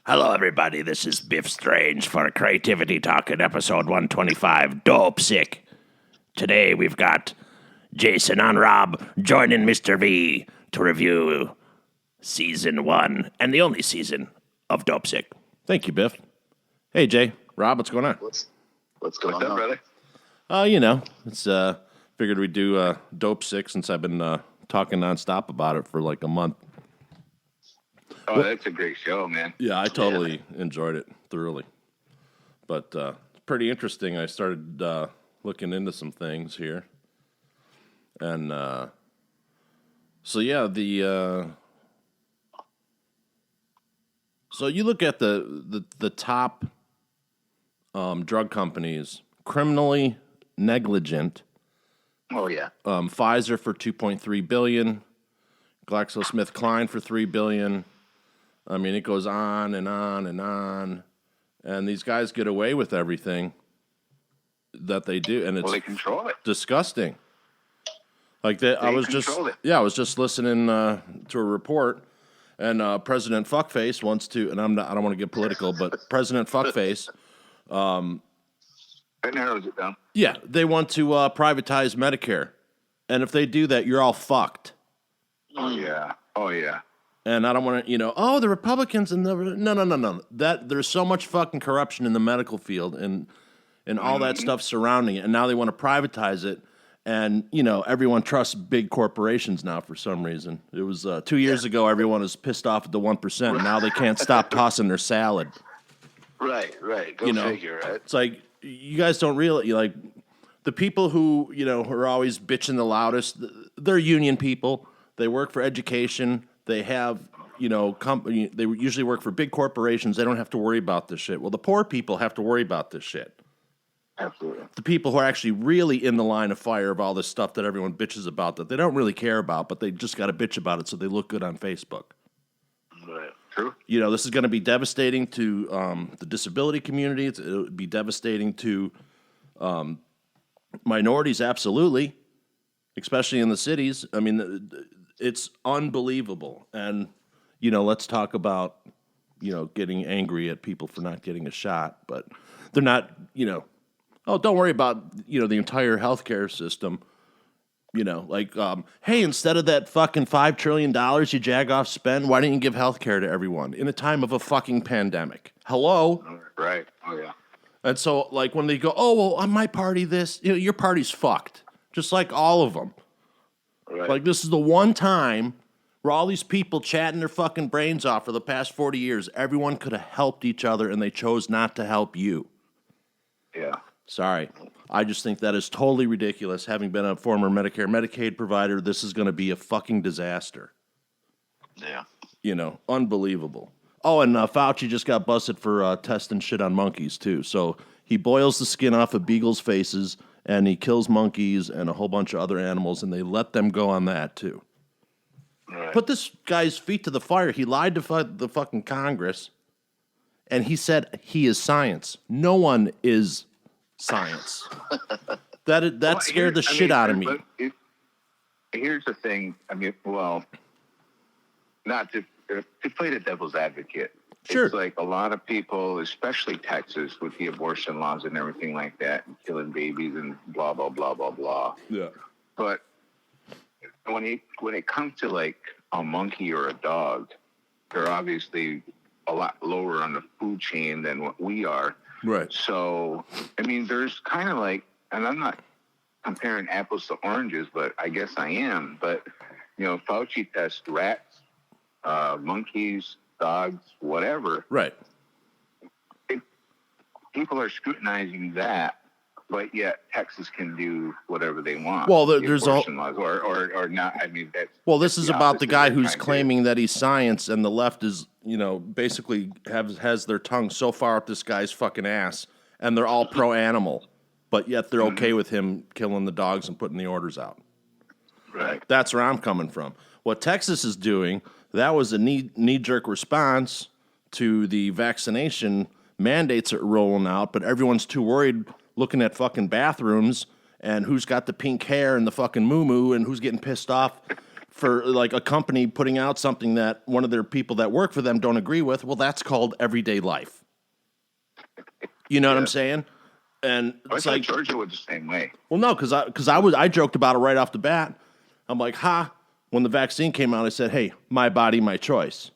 Hello, everybody. This is Biff Strange for CreatiVity Talkin, episode 125, Dopesick. Today, we've got Jason and Rob joining Mr. V to review season 1 and the only season of Dopesick. Thank you, Biff. Hey, Jay. Rob, what's going on? What's going on, brother? It's figured we'd do Dopesick since I've been talking nonstop about it for like a month. Oh, that's a great show, man. Yeah, I totally enjoyed it thoroughly. But it's pretty interesting. I started looking into some things here. And so you look at the top drug companies, criminally negligent. Oh, yeah. Pfizer for $2.3 billion, GlaxoSmithKline for $3 billion. I mean, it goes on and on and on, and these guys get away with everything that they do, and it's they control it. Disgusting. Like that, I was just listening to a report, and President Fuckface wants to, and I don't want to get political, but President Fuckface, That narrows it down. Yeah, they want to privatize Medicare, and if they do that, you're all fucked. Oh yeah. And I don't want to, the Republicans and no. There's so much fucking corruption in the medical field and all that stuff surrounding it. And now they want to privatize it. And, everyone trusts big corporations now for some reason. It was 2 years ago, everyone was pissed off at the 1%. And now they can't stop tossing their salad. Right. Go figure, right? It's like, you guys don't really, like, the people who, who are always bitching the loudest, they're union people. They work for education. They have, company. They usually work for big corporations. They don't have to worry about this shit. Well, the poor people have to worry about this shit. Absolutely. The people who are actually really in the line of fire of all this stuff that everyone bitches about that they don't really care about, but they just got to bitch about it so they look good on Facebook. Right. True. This is going to be devastating to the disability community. It'll be devastating to minorities, absolutely, especially in the cities. I mean, it's unbelievable. And, let's talk about, getting angry at people for not getting a shot. But they're not, don't worry about, the entire healthcare system. Hey, instead of that fucking $5 trillion you jagoff spend, why didn't you give healthcare to everyone in a time of a fucking pandemic? Hello? Right. Oh, yeah. And so, when they go, oh, well, on my party, this, your party's fucked. Just like all of them. Right. This is the one time where all these people chatting their fucking brains off for the past 40 years, everyone could have helped each other, and they chose not to help you. Yeah. Sorry. I just think that is totally ridiculous. Having been a former Medicare, Medicaid provider, this is going to be a fucking disaster. Yeah. Unbelievable. Oh, and Fauci just got busted for testing shit on monkeys, too. So he boils the skin off of beagles' faces, and he kills monkeys and a whole bunch of other animals, and they let them go on that, too. Right. Put this guy's feet to the fire. He lied to the fucking Congress, and he said he is science. No one is science. That scared the shit out of me. Here's the thing. Not to play the devil's advocate. Sure. It's like a lot of people, especially Texas, with the abortion laws and everything like that, and killing babies and blah, blah, blah, blah, blah. Yeah. But when it comes to like a monkey or a dog, they're obviously a lot lower on the food chain than what we are. Right. So, there's kind of like, and I'm not comparing apples to oranges, but I guess I am. But, Fauci tests rats, monkeys, dogs, whatever. Right. People are scrutinizing that, but yet Texas can do whatever they want. Well, there's all laws or not. That's this is about the guy who's claiming that he's science, and the left is, basically has their tongue so far up this guy's fucking ass, and they're all pro-animal, but yet they're okay with him killing the dogs and putting the orders out. Right. That's where I'm coming from. What Texas is doing, that was a knee-jerk response to the vaccination mandates that are rolling out, but everyone's too worried looking at fucking bathrooms and who's got the pink hair and the fucking moo-moo and who's getting pissed off for like a company putting out something that one of their people that work for them don't agree with, well, that's called everyday life. You know what I'm saying? And it's like Georgia was the same way. Well, no, because I joked about it right off the bat. I'm like, when the vaccine came out, I said, hey, my body, my choice.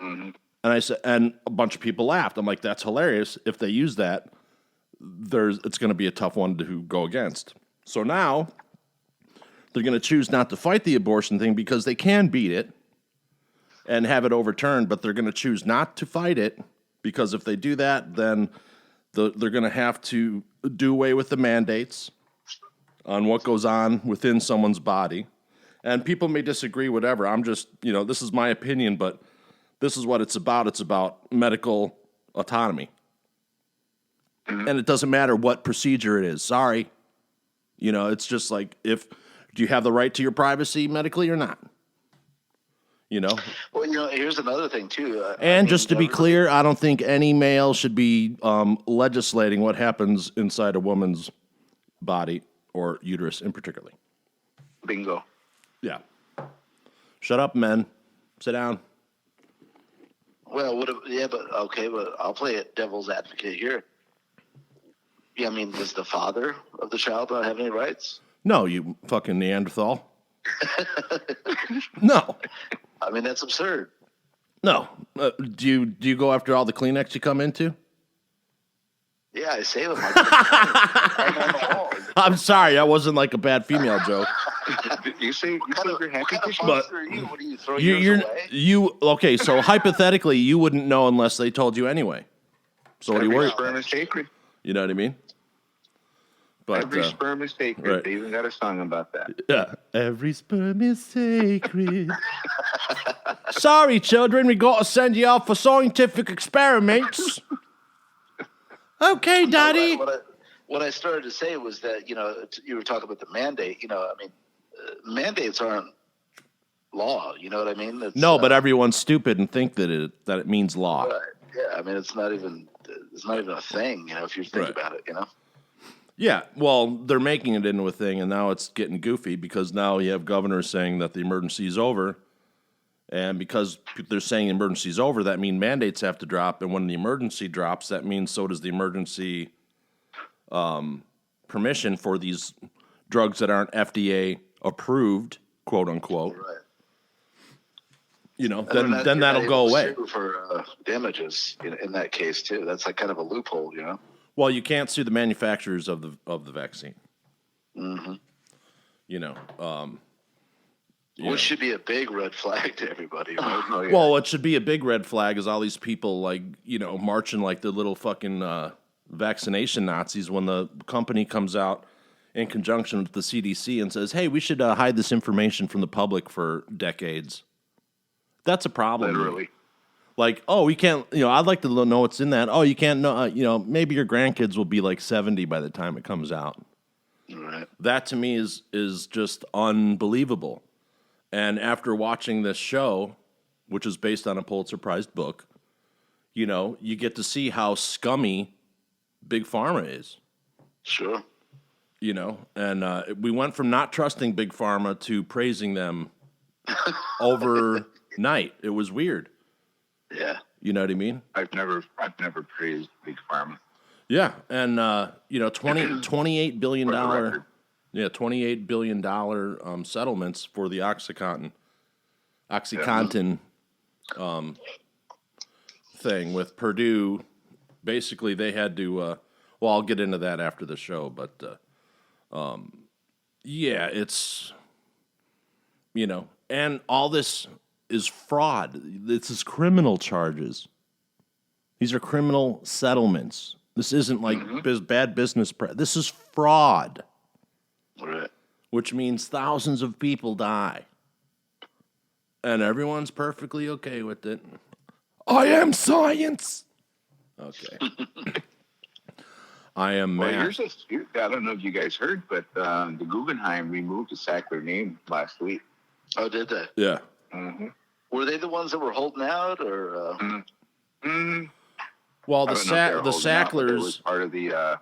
Mm-hmm. And I said, and a bunch of people laughed. I'm like, that's hilarious. If they use that, it's going to be a tough one to go against. So now they're going to choose not to fight the abortion thing because they can beat it and have it overturned, but they're going to choose not to fight it because if they do that, then they're going to have to do away with the mandates on what goes on within someone's body. And people may disagree, whatever. I'm just, this is my opinion, but this is what it's about. It's about medical autonomy. Mm-hmm. And it doesn't matter what procedure it is. Sorry. It's just like, do you have the right to your privacy medically or not? Well, here's another thing, too. Just to be clear, I don't think any male should be legislating what happens inside a woman's body or uterus in particular. Bingo. Yeah. Shut up, men. Sit down. Well, but I'll play it devil's advocate here. Yeah, does the father of the child not have any rights? No, you fucking Neanderthal. No. That's absurd. No. Do you go after all the Kleenex you come into? Yeah, I save them. I'm sorry, that wasn't like a bad female joke. You say you're happy to but what do you throw yours away? Okay, so hypothetically, you wouldn't know unless they told you anyway. So what are you worried? Sperm is sacred. You know what I mean? But, every sperm is sacred. Right. They even got a song about that. Yeah. Every sperm is sacred. Sorry, children, we got to send you off for scientific experiments. Okay, Daddy. What I started to say was that, you were talking about the mandate. Mandates aren't law. You know what I mean? No, but everyone's stupid and think that it means law. Right. Yeah, it's not even a thing. If you think about it. Yeah, well, they're making it into a thing, and now it's getting goofy because now you have governors saying that the emergency is over, and because they're saying the emergency is over, that means mandates have to drop, and when the emergency drops, that means so does the emergency permission for these drugs that aren't FDA approved, quote unquote. Right. Then that'll go away. For damages in that case too. That's like kind of a loophole, Well, you can't sue the manufacturers of the vaccine. Mm-hmm. Which should be a big red flag to everybody. Right? Oh, yeah. Well, what should be a big red flag is all these people marching like the little fucking vaccination Nazis when the company comes out in conjunction with the CDC and says, hey, we should hide this information from the public for decades. That's a problem. Literally. Like, oh, we can't, I'd like to know what's in that. Oh, you can't know, maybe your grandkids will be like 70 by the time it comes out. Right. That to me is just unbelievable. And after watching this show, which is based on a Pulitzer Prize book, you get to see how scummy Big Pharma is. Sure. And we went from not trusting Big Pharma to praising them overnight. It was weird. Yeah. You know what I mean? I've never praised Big Pharma. Yeah, and $28 billion. Yeah, $28 billion settlements for the OxyContin thing with Purdue. Basically, they had to. Well, I'll get into that after the show, but yeah, it's and all this is fraud. This is criminal charges. These are criminal settlements. This isn't like bad business. This is fraud. Right. Which means thousands of people die. And everyone's perfectly okay with it. I am science. Okay. I am math. I don't know if you guys heard, but the Guggenheim removed the Sackler name last week. Oh, did they? Yeah. Mm-hmm. Were they the ones that were holding out, or? Well, the Sacklers was part of the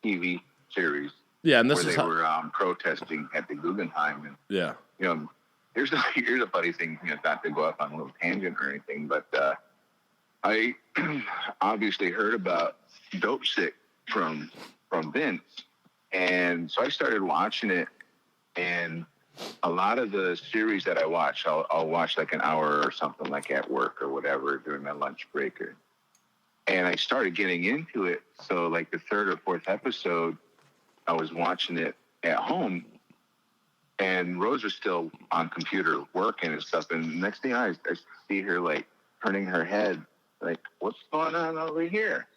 TV series. Yeah, and this where is they were protesting at the Guggenheim. And, yeah. you know, here's a funny thing, you know, not to go off on a little tangent or anything, but I obviously heard about Dopesick from Vince. And so I started watching it, and a lot of the series that I watch, I'll watch like an hour or something, like at work or whatever during my lunch break. And I started getting into it. So like the third or fourth episode, I was watching it at home, and Rose was still on computer working and stuff. And the next thing I see her like turning her head, like, what's going on over here?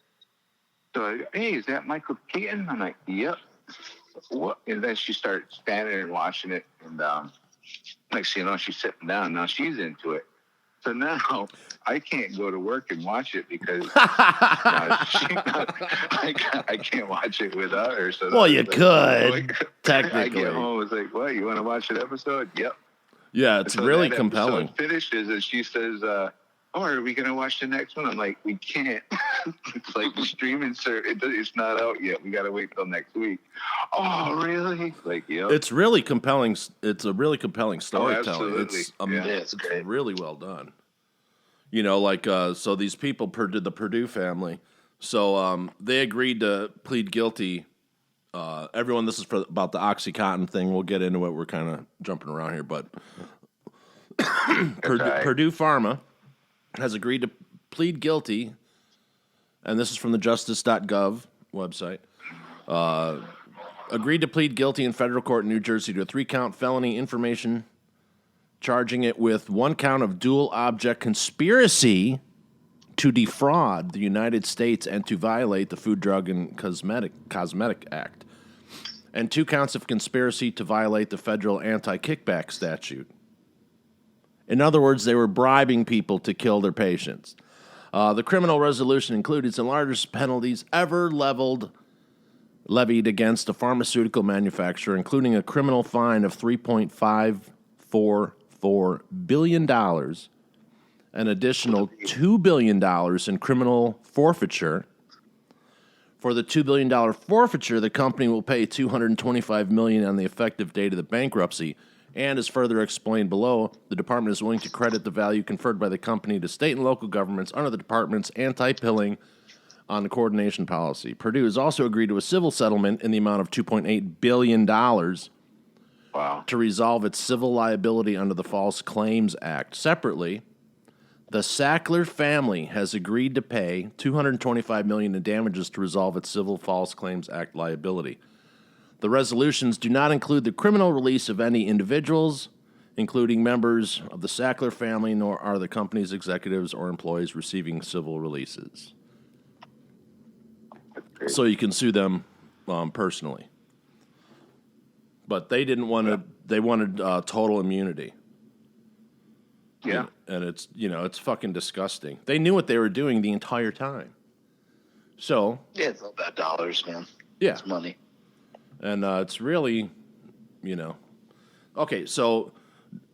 So, hey, is that Micheal Keaton? I'm like, yep. What? And then she started standing and watching it, and next thing you know, she's sitting down. Now she's into it. So now I can't go to work and watch it because I can't watch it without her. So well, you could, technically. I get home, it's like, what, you want to watch an episode? Yep. Yeah, it's so really that compelling. Episode finishes, and she says, are we going to watch the next one? I'm like, we can't. It's like the streaming service, it's not out yet. We got to wait till next week. Oh, really? Like, yeah. It's really compelling. It's a really compelling storytelling. Absolutely. It's really well done. You know, like, so these people, the Purdue family, so they agreed to plead guilty. Everyone, this is about the OxyContin thing. We'll get into it. We're kind of jumping around here, but Purdue Pharma has agreed to plead guilty, and this is from the justice.gov website, agreed to plead guilty in federal court in New Jersey to a 3-count felony information, charging it with 1 count of dual object conspiracy to defraud the United States and to violate the Food, Drug, and Cosmetic Act, and 2 counts of conspiracy to violate the federal anti-kickback statute. In other words, they were bribing people to kill their patients. The criminal resolution included the largest penalties ever levied against a pharmaceutical manufacturer, including a criminal fine of $3.544 billion, an additional $2 billion in criminal forfeiture. For the $2 billion forfeiture, the company will pay $225 million on the effective date of the bankruptcy. And as further explained below, the department is willing to credit the value conferred by the company to state and local governments under the department's anti-pilling on the coordination policy. Purdue has also agreed to a civil settlement in the amount of $2.8 billion to resolve its civil liability under the False Claims Act. Separately, the Sackler family has agreed to pay $225 million in damages to resolve its civil False Claims Act liability. The resolutions do not include the criminal release of any individuals, including members of the Sackler family, nor are the company's executives or employees receiving civil releases. So you can sue them personally. But they didn't want to, they wanted total immunity. Yeah. And it's, it's fucking disgusting. They knew what they were doing the entire time. So. Yeah, it's all about dollars, man. Yeah. It's money. And it's really, Okay, so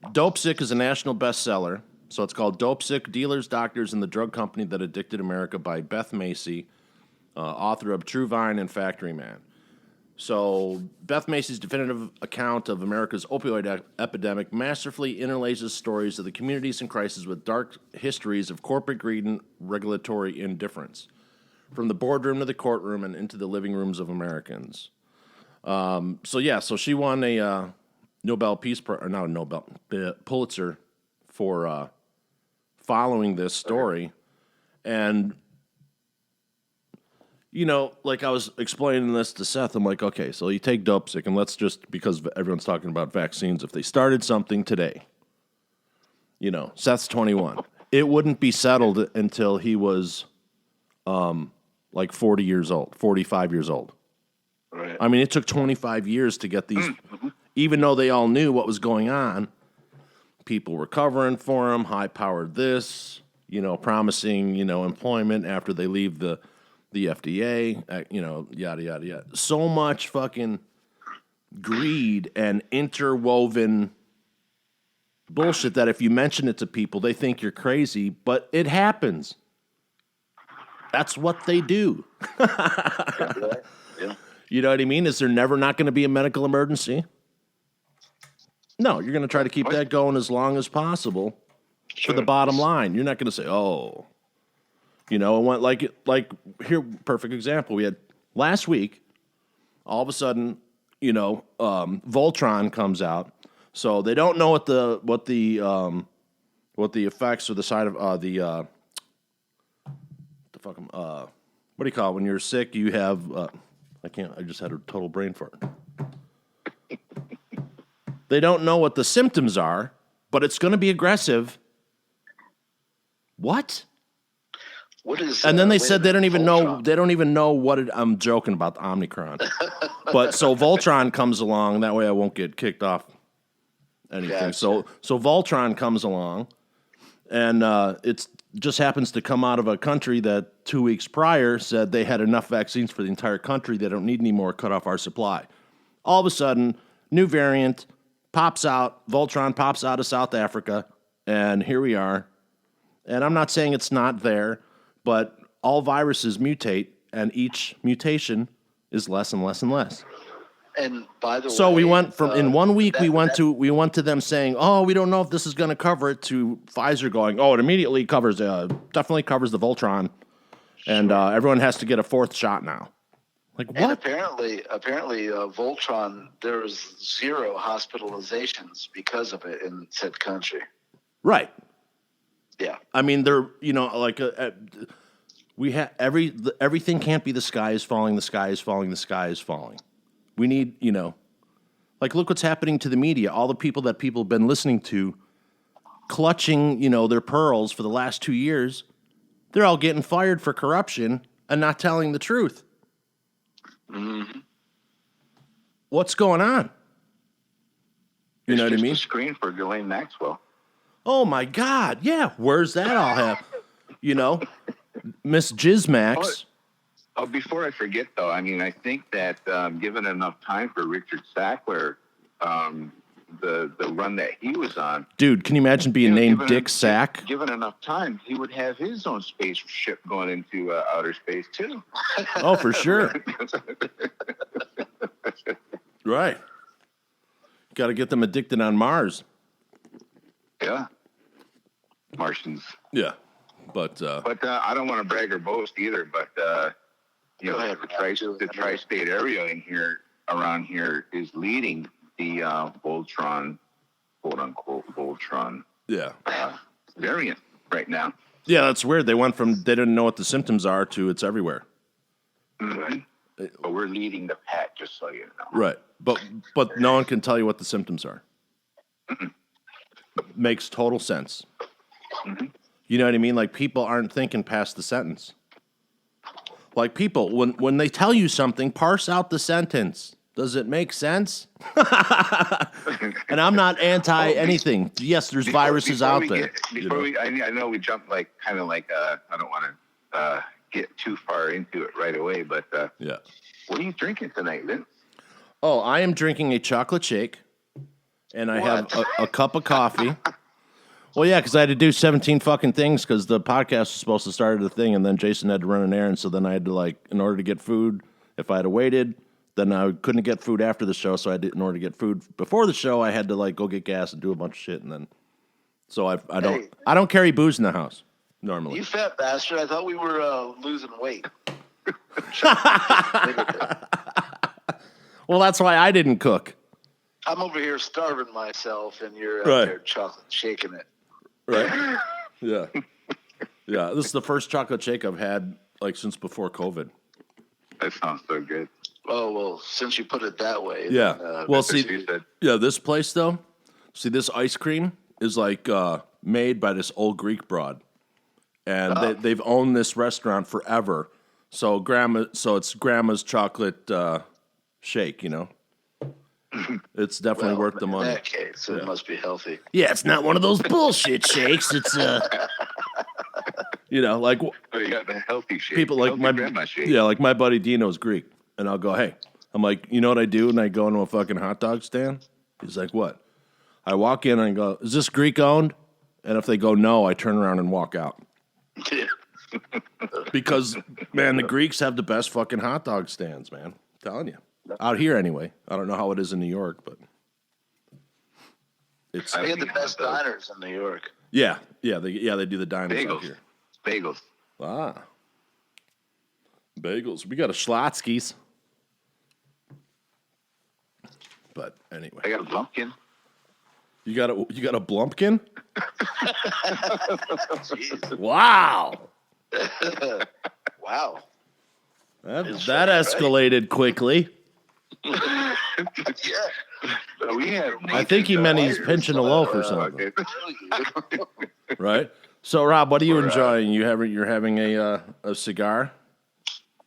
Dopesick is a national bestseller. So it's called Dopesick, Dealers, Doctors, and the Drug Company That Addicted America by Beth Macy, author of True Vine and Factory Man. So Beth Macy's definitive account of America's opioid epidemic masterfully interlaces stories of the communities in crisis with dark histories of corporate greed and regulatory indifference, from the boardroom to the courtroom and into the living rooms of Americans. So she won a Nobel Peace Prize, or not a Nobel, Pulitzer for following this story. And, like I was explaining this to Seth, I'm like, okay, so you take Dopesick, and let's just, because everyone's talking about vaccines, if they started something today, Seth's 21, it wouldn't be settled until he was like 45 years old. Right. I mean, it took 25 years to get these, even though they all knew what was going on. People were covering for him, high-powered this, promising, employment after they leave the FDA, yada, yada, yada. So much fucking greed and interwoven bullshit that if you mention it to people, they think you're crazy, but it happens. That's what they do. Yeah. You know what I mean? Is there never not going to be a medical emergency? No, you're going to try to keep that going as long as possible for the bottom line. You're not going to say, oh, it went like here, perfect example. We had last week, all of a sudden, Voltron comes out. So they don't know what the effects or the side of what do you call it? When you're sick, you have I just had a total brain fart. They don't know what the symptoms are, but it's going to be aggressive. What? What is? And then they said they don't even know. They don't even know what I'm joking about the Omicron. But so Voltron comes along. That way I won't get kicked off anything. Gotcha. So Voltron comes along, and it just happens to come out of a country that 2 weeks prior said they had enough vaccines for the entire country. They don't need any more. Cut off our supply. All of a sudden, new variant pops out. Voltron pops out of South Africa, and here we are. And I'm not saying it's not there, but all viruses mutate, and each mutation is less and less and less. And by the way, so we went from in 1 week we went to them saying, oh, we don't know if this is going to cover it, to Pfizer going, oh, it immediately covers, definitely covers the Voltron, and everyone has to get a fourth shot now. Like what? And apparently, Voltron, there was 0 hospitalizations because of it in said country. Right. Yeah. I mean, they're we have everything can't be the sky is falling, the sky is falling, the sky is falling. We need, look what's happening to the media. All the people that people have been listening to, clutching, their pearls for the last 2 years, they're all getting fired for corruption and not telling the truth. Mm-hmm. What's going on? You know what I mean? It's just a screen for Ghislaine Maxwell. Oh my God! Yeah, where's that all happen? Miss Jizmax. Oh, before I forget, though, I mean, I think that given enough time for Richard Sackler, the run that he was on, dude, can you imagine being named Dick Sack? Given enough time, he would have his own spaceship going into outer space too. Oh, for sure. Right. Got to get them addicted on Mars. Yeah. Martians. Yeah. But I don't want to brag or boast either, but the tri-state area around here is leading the Voltron, quote unquote Voltron, variant right now. Yeah, that's weird. They went from they didn't know what the symptoms are to it's everywhere. Mm-hmm. But we're leading the pack, just so you know. Right, but no one can tell you what the symptoms are. Mm-mm. Makes total sense. Mm-hmm. You know what I mean? Like, people aren't thinking past the sentence. Like, people, when they tell you something, parse out the sentence. Does it make sense? And I'm not anti anything. Yes, there's viruses out there. I know we jumped I don't want to get too far into it right away, but yeah. What are you drinking tonight, Vince? Oh, I am drinking a chocolate shake, and I have a cup of coffee. Well, yeah, because I had to do 17 fucking things because the podcast was supposed to start at a thing, and then Jason had to run an errand, so then I had to, in order to get food, if I had waited, then I couldn't get food after the show, so in order to get food before the show, I had to, go get gas and do a bunch of shit, and then, so I don't carry booze in the house, normally. You fat bastard, I thought we were losing weight. Well, that's why I didn't cook. I'm over here starving myself, and you're out there chocolate shaking it. Right. Yeah. Yeah. This is the first chocolate shake I've had since before COVID. That sounds so good. Oh, well, since you put it that way. Yeah. Then, well, see, this place though, this ice cream is made by this old Greek broad, and they've owned this restaurant forever. So it's grandma's chocolate shake, It's definitely worth the money. In that case, it must be healthy. Yeah, it's not one of those bullshit shakes. It's you got the healthy shake. People like my grandma shake. Yeah, like my buddy Dino's Greek, and I'll go, hey, I'm like, you know what I do? And I go into a fucking hot dog stand. He's like, what? I walk in and I go, is this Greek owned? And if they go no, I turn around and walk out. Yeah. Because man, the Greeks have the best fucking hot dog stands, man. Telling you. Out here, anyway. I don't know how it is in New York, but it's. I had the best diners in New York. Yeah, they do the diners out here. Bagels. Ah. Bagels. We got a Schlotsky's. But anyway. I got a Blumpkin. You got a Blumpkin? Jeez. Wow. Wow. That escalated quickly. Yeah. We have. I think he meant he's pinching a loaf or something. Right? So Rob, what are you enjoying? You're having a cigar?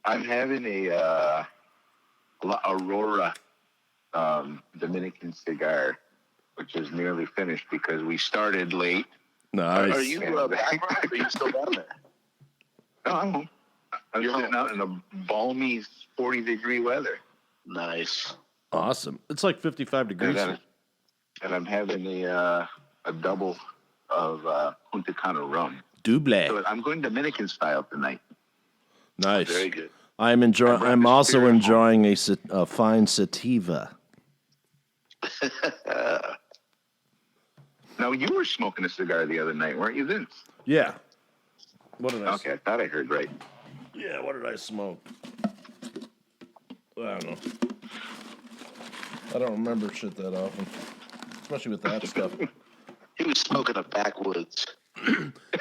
I'm having a Aurora Dominican cigar, which is nearly finished because we started late. Nice. Are you back, or are you still down there? No, I'm home. I'm sitting out in the balmy 40-degree weather. Nice. Awesome. It's like 55 degrees. And I'm having a double of Punta Cana rum. Double. So I'm going Dominican style tonight. Nice. Very good. I'm also enjoying a fine sativa. Now, you were smoking a cigar the other night, weren't you, Vince? Yeah. What did I Okay, I thought I heard right. Yeah, what did I smoke? I don't know. I don't remember shit that often. Especially with that stuff. He was smoking a backwoods.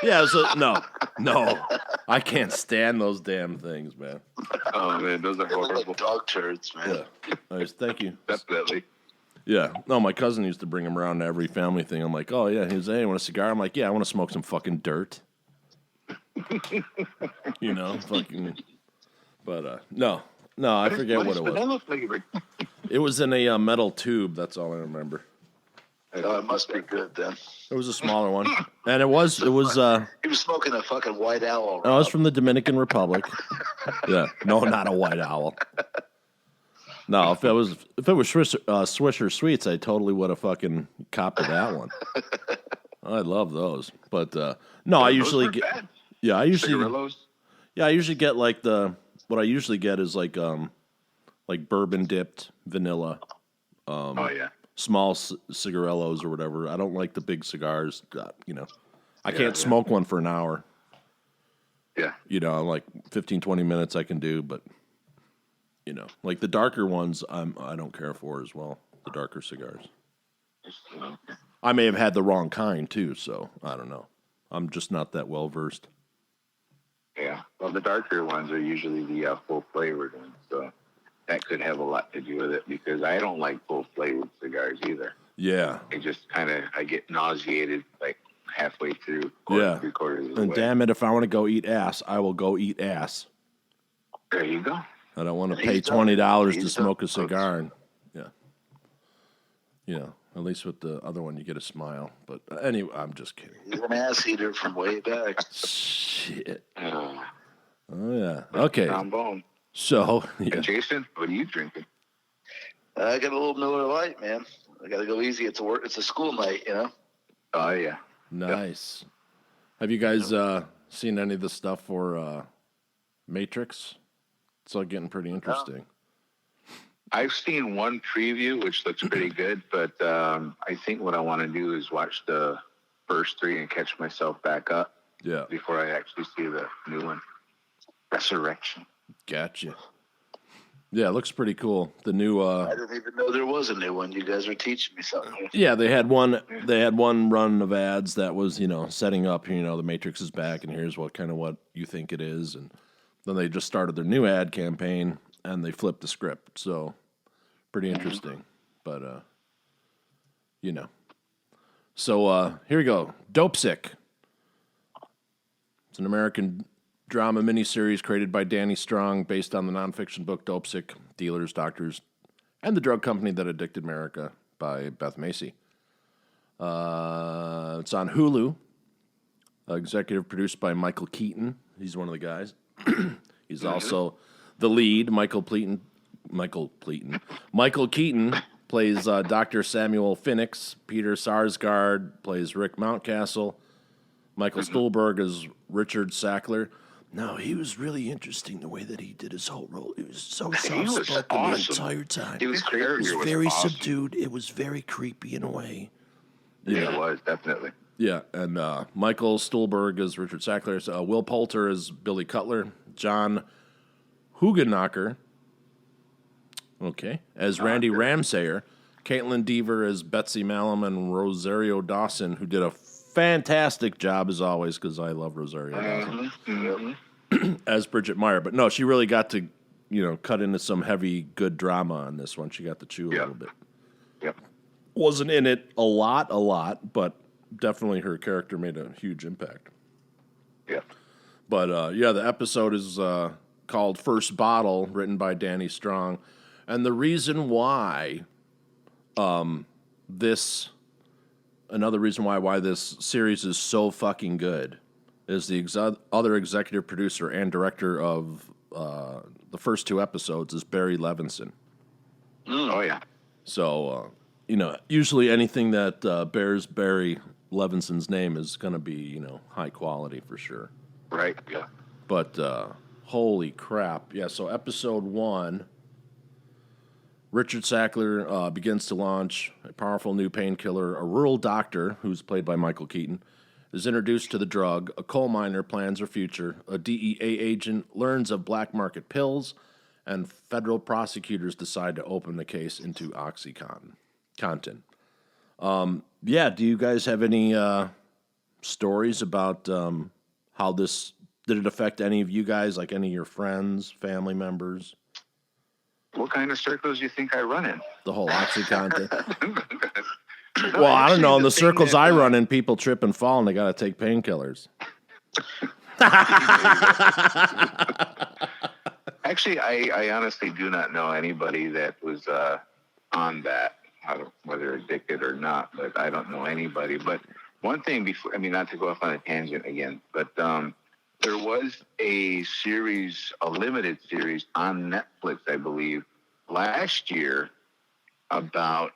Yeah, no. I can't stand those damn things, man. Oh, man, those are They look horrible. like dog turds, man. Yeah. Nice, thank you. Definitely. Yeah. No, my cousin used to bring them around to every family thing. I'm like, oh, yeah. He was, hey, you want a cigar? I'm like, yeah, I want to smoke some fucking dirt. Fucking. But, no, I forget what it was. Vanilla flavored. It was in a metal tube. That's all I remember. Oh, it must be good then. It was a smaller one. And it was. He was smoking a fucking white owl. I was from the Dominican Republic. Yeah. No, not a white owl. No, if it was Swisher Sweets, I totally would have fucking copped that one. I love those. But no, I usually get. Bad. Yeah, I usually. Cigarillos? Yeah, I usually get like what I usually get is like bourbon dipped vanilla. Oh, yeah. Small cigarillos or whatever. I don't like the big cigars. I can't smoke one for an hour. Yeah. Like 15, 20 minutes I can do, but like the darker ones, I don't care for as well. The darker cigars. I may have had the wrong kind too, so I don't know. I'm just not that well versed. Yeah. Well, the darker ones are usually the full flavored ones, so that could have a lot to do with it because I don't like full flavored cigars either. Yeah. I get nauseated like halfway through. Three quarters of the And way. damn it, if I want to go eat ass, I will go eat ass. There you go. I don't want to He's pay done. $20 to He's smoke done. a cigar. And, at least with the other one, you get a smile. But anyway, I'm just kidding. He's an ass eater from way back. Shit. Oh, Yeah. Okay. trombone. So, yeah. And Jason, what are you drinking? I got a little Miller Lite, man. I got to go easy. It's a school night, Oh, yeah. Nice. Have you guys seen any of the stuff for Matrix? It's all getting pretty interesting. I've seen one preview, which looks pretty good, but I think what I want to do is watch the first three and catch myself back up Yeah. before I actually see the new one. Resurrection. Gotcha. Yeah, it looks pretty cool. The new I didn't even know there was a new one. You guys are teaching me something. yeah, they had one run of ads that was, setting up, the Matrix is back and here's what you think it is, and then they just started their new ad campaign and they flipped the script. So pretty interesting. But So here we go. Dopesick. It's an American drama miniseries created by Danny Strong based on the nonfiction book Dopesick, Dealers, Doctors, and the Drug Company That Addicted America by Beth Macy. It's on Hulu. Executive produced by Micheal Keaton. He's one of the guys. He's also the lead. Micheal Keaton plays Dr. Samuel Phoenix. Peter Sarsgaard plays Rick Mountcastle. Michael Stuhlbarg is Richard Sackler. No, he was really interesting the way that he did his whole role. He was so He was soft-spoken awesome. the entire time. He was creepy. It was It was very awesome. subdued. It was very creepy in a way. Yeah, it was, definitely. Yeah, and Michael Stuhlbarg is Richard Sackler. Will Poulter is Billy Cutler. John Hugenocker, as Randy Ramsayer. Caitlin Deaver as Betsy Malum, and Rosario Dawson, who did a fantastic job as always, because I love Rosario Dawson, as Bridget Meyer. But no, she really got to, cut into some heavy, good drama on this one. She got to chew a little bit. Yep. Wasn't in it a lot, but definitely her character made a huge impact. Yeah. But, the episode is called First Bottle, written by Danny Strong. And the reason why another reason why this series is so fucking good is the other executive producer and director of the first two episodes is Barry Levinson. Oh, yeah. So, usually anything that bears Barry Levinson's name is going to be, high quality for sure. Right, yeah. But holy crap. Yeah, so episode 1, Richard Sackler begins to launch a powerful new painkiller. A rural doctor, who's played by Micheal Keaton, is introduced to the drug. A coal miner plans her future. A DEA agent learns of black market pills, and federal prosecutors decide to open the case into OxyContin. Do you guys have any stories about how this, did it affect any of you guys, like any of your friends, family members? What kind of circles do you think I run in? The whole OxyContin. Well, I don't know. In the circles I run in, people trip and fall, and they got to take painkillers. Actually, I honestly do not know anybody that was on that. I don't, whether addicted or not, but I don't know anybody. But one thing before, not to go off on a tangent again, but there was a limited series on Netflix, I believe, last year about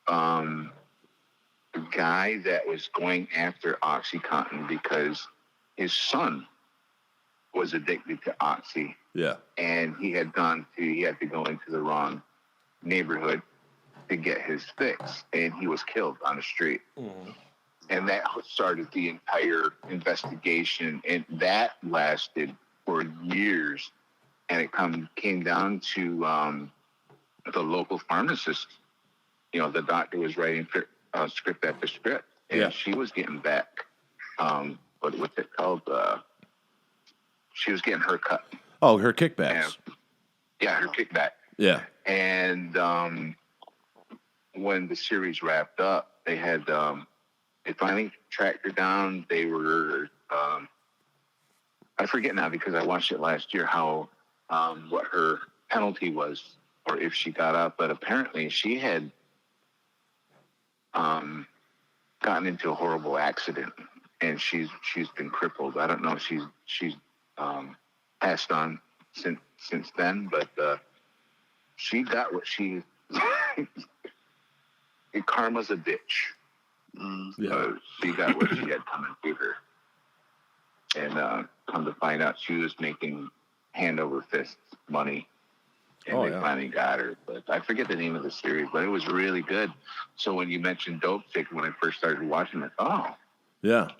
a guy that was going after OxyContin because his son was addicted to Oxy. Yeah. And he had to go into the wrong neighborhood to get his fix, and he was killed on the street. Mm-hmm. And that started the entire investigation, and that lasted for years. And it came down to the local pharmacist. The doctor was writing script after script, and she was getting back. What's it called? She was getting her cut. Oh, her kickbacks. Her kickback. Yeah. And when the series wrapped up, they had they finally tracked her down. They were I forget now because I watched it last year how what her penalty was or if she got out, but apparently she had gotten into a horrible accident and she's been crippled. I don't know if she's passed on since then, but she got what she karma's a bitch. She got what she had coming to her. And come to find out she was making hand over fist money. And they finally got her. But I forget the name of the series, but it was really good. So when you mentioned Dopesick, when I first started watching it,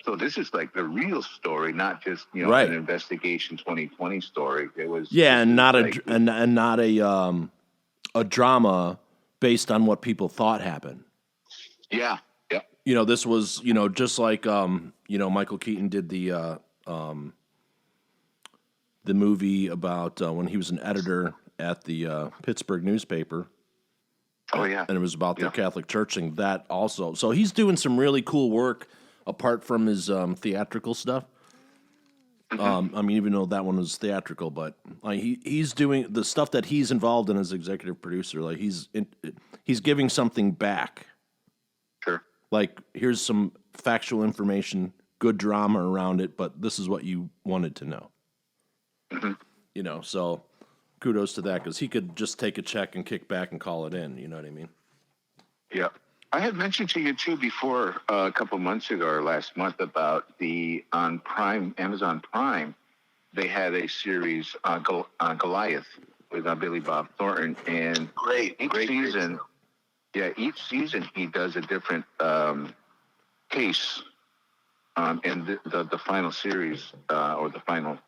so this is like the real story, not just an investigation 2020 story. It was and not a drama based on what people thought happened. Yeah. This was just like Micheal Keaton did the movie about when he was an editor at the Pittsburgh newspaper. Oh yeah, and it was about the Catholic Church thing. That also, so he's doing some really cool work apart from his theatrical stuff. Even though that one was theatrical, but he's doing the stuff that he's involved in as executive producer. Like he's giving something back. Sure. Like here's some factual information, good drama around it, but this is what you wanted to know. Mm-hmm. So kudos to that because he could just take a check and kick back and call it in. You know what I mean? Yeah. I had mentioned to you too before a couple months ago or last month about on Amazon Prime, they had a series on Goliath with Billy Bob Thornton, and each season he does a different case. And the final series, or the final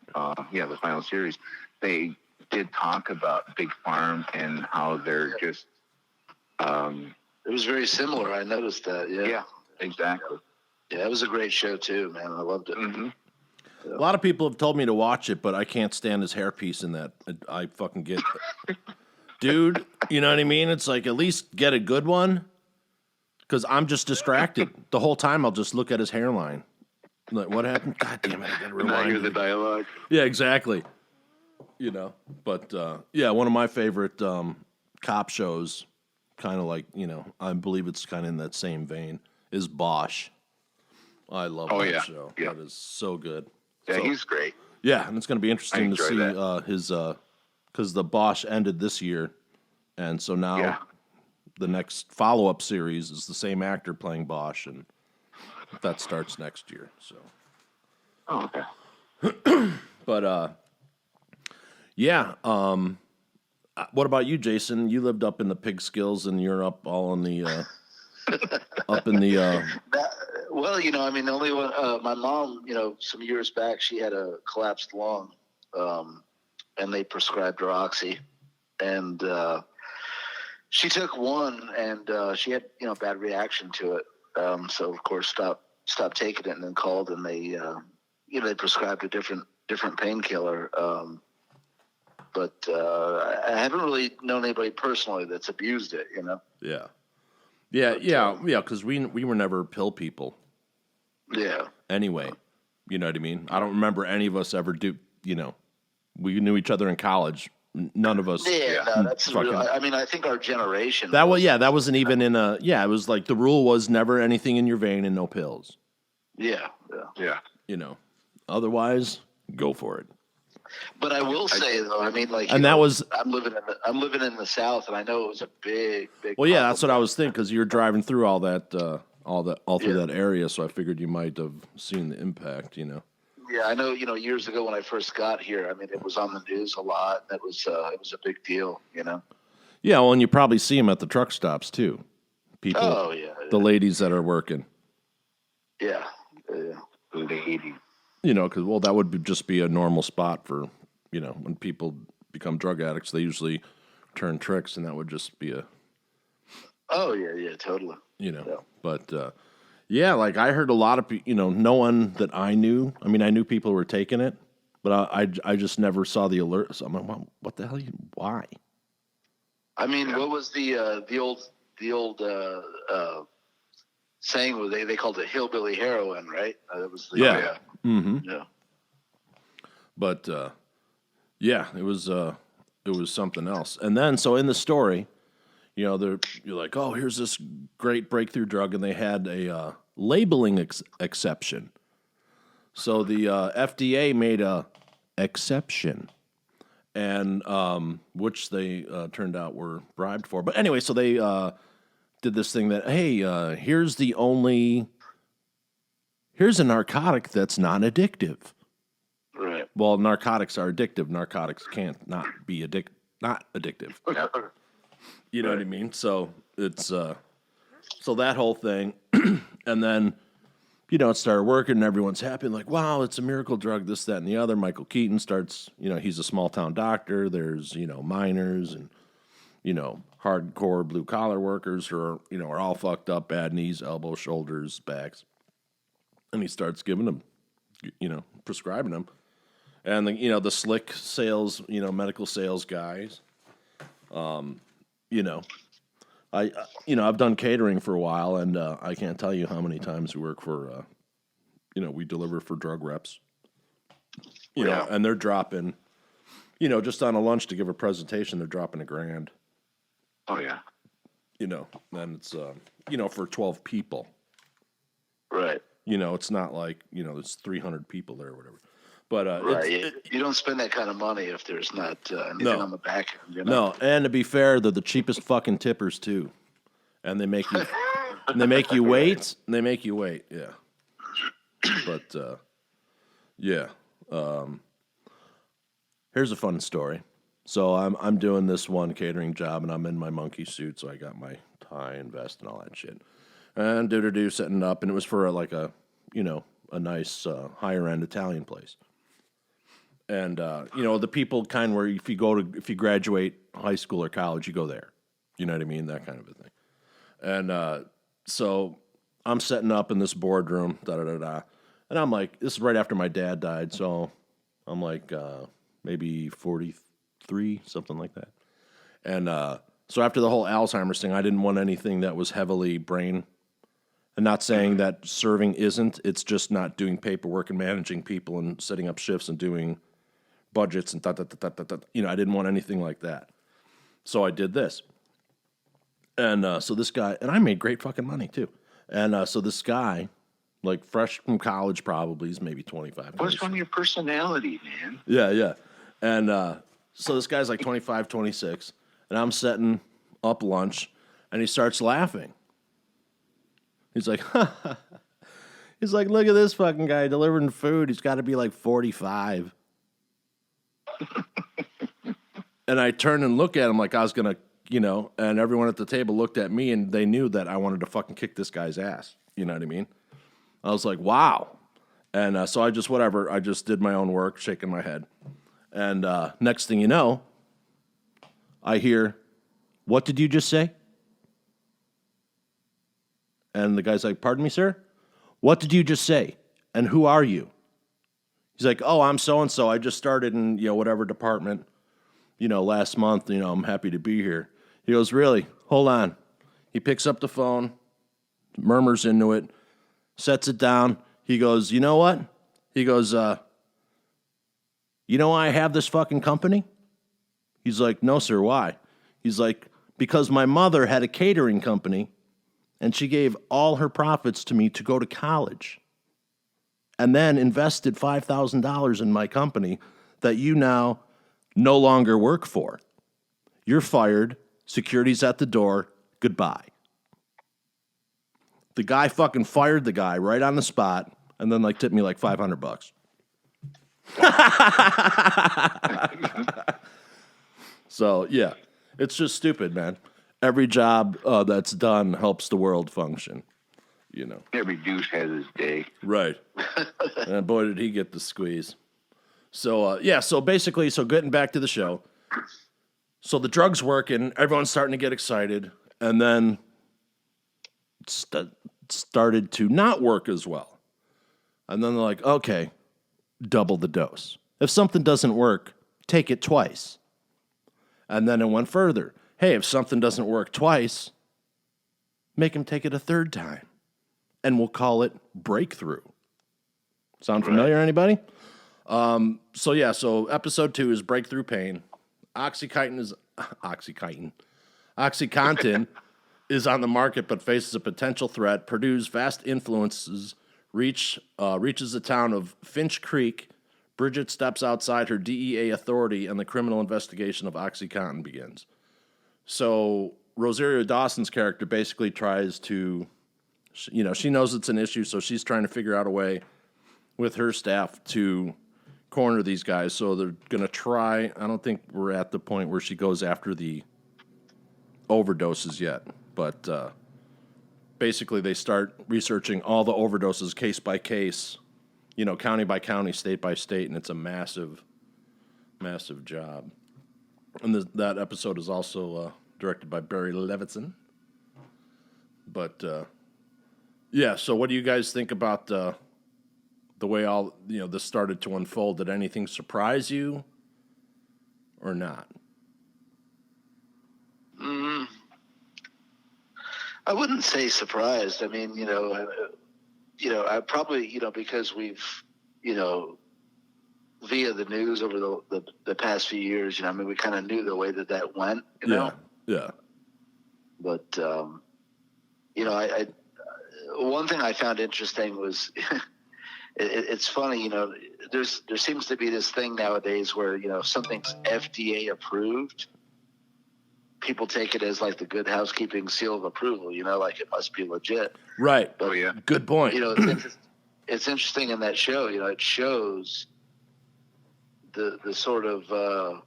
series, they did talk about Big Pharma and how they're just. It was very similar. I noticed that. Yeah. Yeah, exactly. Yeah, it was a great show too, man. I loved it. Mm-hmm. Yeah. A lot of people have told me to watch it, but I can't stand his hairpiece in that. I fucking get, dude. You know what I mean? It's like, at least get a good one, because I'm just distracted the whole time. I'll just look at his hairline. Like, what happened? God damn it! I gotta rewind. Now hear the dialogue. Yeah, exactly. But yeah, one of my favorite cop shows, kind of like, I believe it's kind of in that same vein, is Bosch. I love that show. Yeah. That is so good. Yeah, he's great. Yeah, and it's going to be interesting to see his, because the Bosch ended this year, and so now the next follow-up series is the same actor playing Bosch, and that starts next year. So. Oh, okay. But yeah. What about you, Jason? You lived up in the pig skills, and you're up all in the up in the. Well, the only one. My mom, some years back, she had a collapsed lung, and they prescribed her oxy, and she took one, and she had bad reaction to it. So of course stopped taking it, and then called, and they they prescribed a different painkiller. But I haven't really known anybody personally that's abused it, Yeah, because we were never pill people. Yeah. Anyway, you know what I mean? I don't remember any of us ever do, we knew each other in college. None of us. Yeah, no, that's fucking, real. I mean, I think our generation. That wasn't even in a, it was like the rule was never anything in your vein and no pills. Yeah. Otherwise, go for it. But I will say though, I mean, like, and that was I'm living in the South, and I know it was a big. Well, yeah, that's what I was thinking, because you're driving through all through that area, so I figured you might have seen the impact, Yeah, I know. Years ago when I first got here, I mean, it was on the news a lot. It was a big deal, Yeah, well, and you probably see them at the truck stops too. People. Oh yeah. The ladies that are working. Yeah. Lady. Because that would just be a normal spot for, when people become drug addicts, they usually turn tricks, and that would just be a. Oh yeah, totally. But yeah, like I heard a lot of no one that I knew. I mean, I knew people were taking it, but I just never saw the alert. So I'm like, well, what the hell? Why? I mean, what was the old saying? Was they called it hillbilly heroin, right? That was the Mm-hmm. Yeah. But yeah, it was something else. And then so in the story, you're like, oh, here's this great breakthrough drug, and they had a labeling exception. So the FDA made a exception, and which they turned out were bribed for. But anyway, so they did this thing that, hey, here's a narcotic that's not addictive. Right. Well, narcotics are addictive. Narcotics can't not be not addictive. You know what I mean? So it's so that whole thing, and then it started working, and everyone's happy, like, wow, it's a miracle drug, this, that, and the other. Micheal Keaton starts, he's a small town doctor. There's miners and hardcore blue collar workers who are all fucked up, bad knees, elbows, shoulders, backs, and he starts giving them, prescribing them, and the slick sales, medical sales guys. I've done catering for a while, and I can't tell you how many times we work for, we deliver for drug reps, and they're dropping, just on a lunch to give a presentation, they're dropping $1,000. Oh yeah. Then it's, for 12 people. Right. It's not like, it's 300 people there or whatever. But right. You don't spend that kind of money if there's not anything on the back end. No, and to be fair, they're the cheapest fucking tippers too, and they make you wait. And they make you wait. Yeah. But yeah. here's a fun story. So I'm doing this one catering job, and I'm in my monkey suit, so I got my tie and vest and all that shit. And setting up, and it was for a nice higher end Italian place. And the people kind where if you graduate high school or college, you go there. You know what I mean? That kind of a thing. And so I'm setting up in this boardroom, and I'm like, this is right after my dad died, so I'm like maybe 43, something like that. And so after the whole Alzheimer's thing, I didn't want anything that was heavily brain. And not saying that serving isn't. It's just not doing paperwork and managing people and setting up shifts and doing budgets and I didn't want anything like that. So I did this. And so this guy, and I made great fucking money too. And so this guy, like fresh from college probably, he's maybe 25. What's from your personality, man? Yeah. And so this guy's like 25, 26. And I'm setting up lunch, and he starts laughing. He's like, he's like, look at this fucking guy delivering food. He's got to be like 45. And I turn and look at him like I was going to, and everyone at the table looked at me, and they knew that I wanted to fucking kick this guy's ass. You know what I mean? I was like, wow. And so I just did my own work, shaking my head. And next thing you know, I hear, what did you just say? And the guy's like, pardon me, sir? What did you just say? And who are you? He's like, oh, I'm so-and-so. I just started in, whatever department, last month. I'm happy to be here. He goes, really? Hold on. He picks up the phone, murmurs into it, sets it down. He goes, you know what? He goes, you know why I have this fucking company? He's like, no, sir, why? He's like, because my mother had a catering company, and she gave all her profits to me to go to college, and then invested $5,000 in my company that you now no longer work for. You're fired. Security's at the door. Goodbye. The guy fucking fired the guy right on the spot, and then tipped me like $500. So yeah, it's just stupid, man. Every job that's done helps the world function, Every douche has his day. Right. And boy, did he get the squeeze. So, so basically, getting back to the show. So the drug's working, everyone's starting to get excited, and then it started to not work as well. And then they're like, okay, double the dose. If something doesn't work, take it twice. And then it went further. Hey, if something doesn't work twice, make him take it a third time. And we'll call it breakthrough. Sound familiar, anybody? So episode 2 is breakthrough pain. Oxycontin is on the market but faces a potential threat. Purdue's vast influences reaches the town of Finch Creek. Bridget steps outside her DEA authority, and the criminal investigation of Oxycontin begins. So Rosario Dawson's character basically tries to, she knows it's an issue, so she's trying to figure out a way with her staff to corner these guys. So they're going to try, I don't think we're at the point where she goes after the overdoses yet, but basically they start researching all the overdoses case by case, county by county, state by state, and it's a massive, massive job. And that episode is also directed by Barry Levinson. But, so what do you guys think about the way all, this started to unfold? Did anything surprise you or not? I wouldn't say surprised. I mean, I probably, because we've, via the news over the past few years, we kind of knew the way that went, Yeah. But, I one thing I found interesting was it's funny, there seems to be this thing nowadays where, if something's FDA approved, people take it as like the Good Housekeeping seal of approval, like it must be legit. Right. But, Good point. It's interesting in that show, it shows the sort of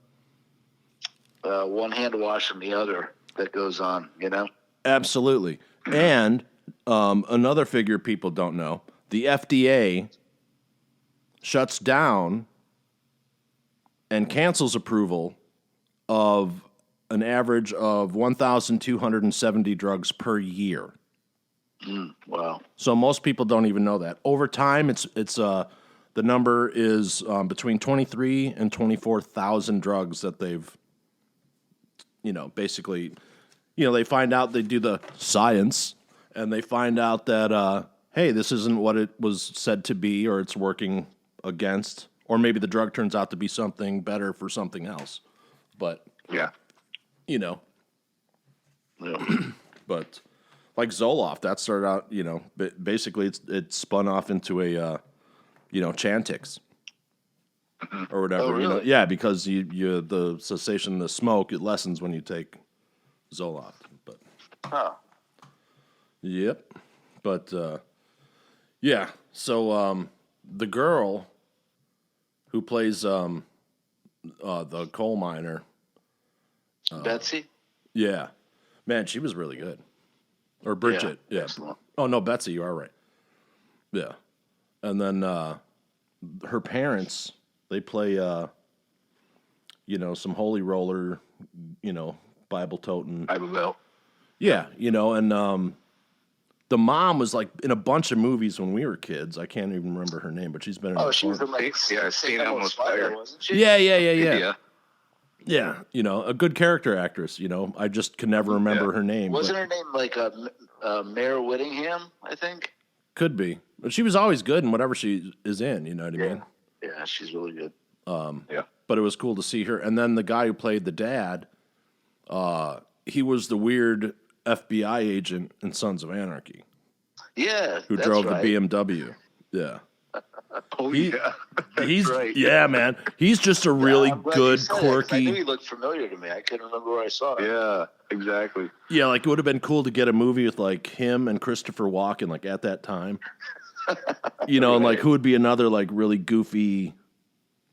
one hand washing the other that goes on, you know? Absolutely. And another figure people don't know, the FDA shuts down and cancels approval of an average of 1,270 drugs per year. Wow. So most people don't even know that. Over time, it's the number is between 23 and 24,000 drugs that they've, basically, they find out, they do the science, and they find out that, hey, this isn't what it was said to be, or it's working against, or maybe the drug turns out to be something better for something else. But, Yeah. Yeah. But like Zoloft, that started out, basically it spun off into a, Chantix or whatever. Oh, really? Yeah, because you the cessation of the smoke, it lessens when you take Zoloft. But yep. But yeah. So the girl who plays the coal miner, Betsy? yeah, man, she was really good. Or Bridget, yeah. Excellent. Oh no, Betsy, you are right. Yeah, and then her parents, they play, some holy roller, Bible toting. I will. Yeah, and the mom was like in a bunch of movies when we were kids. I can't even remember her name, but she's been in. Oh, she was in like Seen Almost Fire, wasn't she? Yeah. Yeah. Yeah, a good character actress. I just could never remember her name. Wasn't her name like Mare Whittingham, I think? Could be, but she was always good in whatever she is in. You know what I mean? Yeah, she's really good. Yeah. But it was cool to see her. And then the guy who played the dad, he was the weird FBI agent in Sons of Anarchy. Yeah, Who that's drove right. the BMW. Yeah. Oh, He- yeah. He's That's right. yeah, man. He's just a really I'm glad good, you said it, 'cause I quirky. knew he looked familiar to me. I couldn't remember where I saw it. Yeah, exactly. Yeah, like it would have been cool to get a movie with like him and Christopher Walken, like at that time. And like who would be another like really goofy,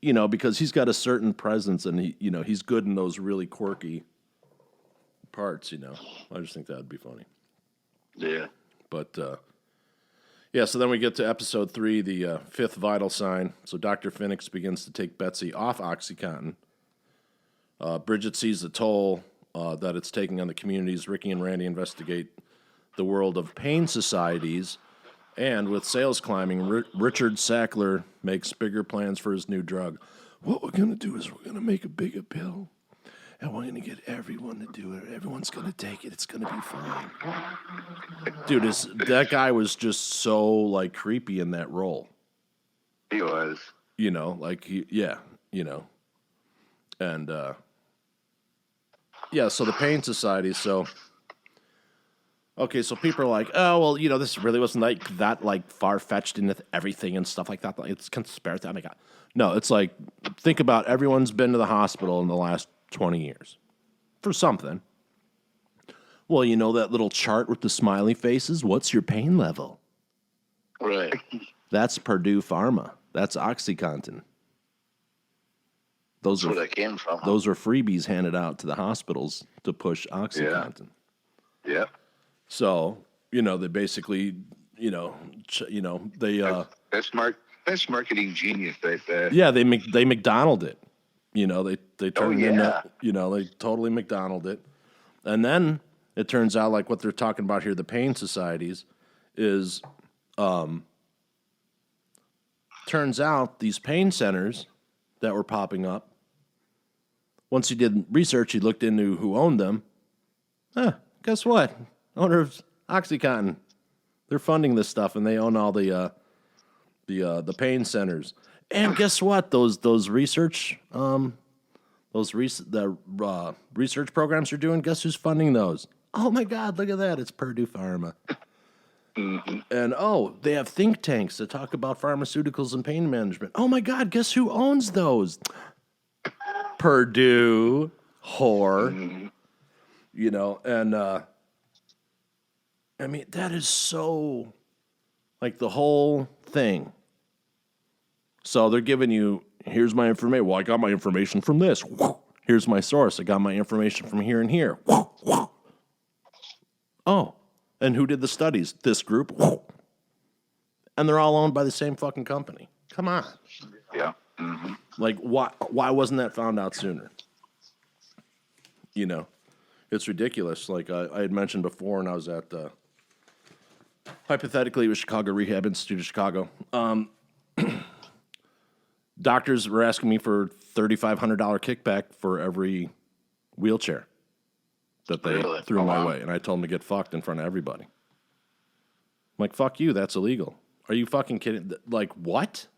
because he's got a certain presence and he's good in those really quirky parts. I just think that would be funny. Yeah. But yeah, so then we get to episode 3, the fifth vital sign. So Dr. Phoenix begins to take Betsy off OxyContin. Bridget sees the toll that it's taking on the communities. Ricky and Randy investigate the world of pain societies. And with sales climbing, Richard Sackler makes bigger plans for his new drug. What we're going to do is we're going to make a bigger pill. And we're going to get everyone to do it. Everyone's going to take it. It's going to be fine. Dude, that guy was just so, like, creepy in that role. He was. And, yeah, so the Pain Society, so... Okay, so people are like, oh, well, this really wasn't, like, that, like, far-fetched into everything and stuff like that. Like, it's conspiracy. Oh, my God. No, it's like, think about everyone's been to the hospital in the last 20 years for something. Well, that little chart with the smiley faces? What's your pain level? Right. That's Purdue Pharma. That's OxyContin. That's where that came from. Those are freebies handed out to the hospitals to push OxyContin. Yeah. So, they basically, they... That's marketing genius right there. Yeah, they McDonald'd it. They turned it yeah. into, they totally McDonald'd it. And then it turns out, like what they're talking about here, the pain societies, is turns out these pain centers that were popping up, once he did research, he looked into who owned them. Guess what? Owner of OxyContin. They're funding this stuff, and they own all the pain centers. And guess what? Those research research programs you're doing. Guess who's funding those? Oh my God! Look at that! It's Purdue Pharma. Mm-hmm. And they have think tanks that talk about pharmaceuticals and pain management. Oh my God! Guess who owns those? Purdue whore. Mm-hmm. And I mean that is so, like the whole thing. So they're giving you, here's my information. Well, I got my information from this. Here's my source. I got my information from here and here. Oh, and who did the studies? This group. And they're all owned by the same fucking company. Come on. Yeah. Mm-hmm. Like, why wasn't that found out sooner? You know, it's ridiculous. Like I had mentioned before, and I was at, hypothetically, it was Chicago Rehab Institute of Chicago. Doctors were asking me for $3,500 kickback for every wheelchair that they threw my way. And I told them to get fucked in front of everybody. I'm like, fuck you, that's illegal. Are you fucking kidding? Like, what?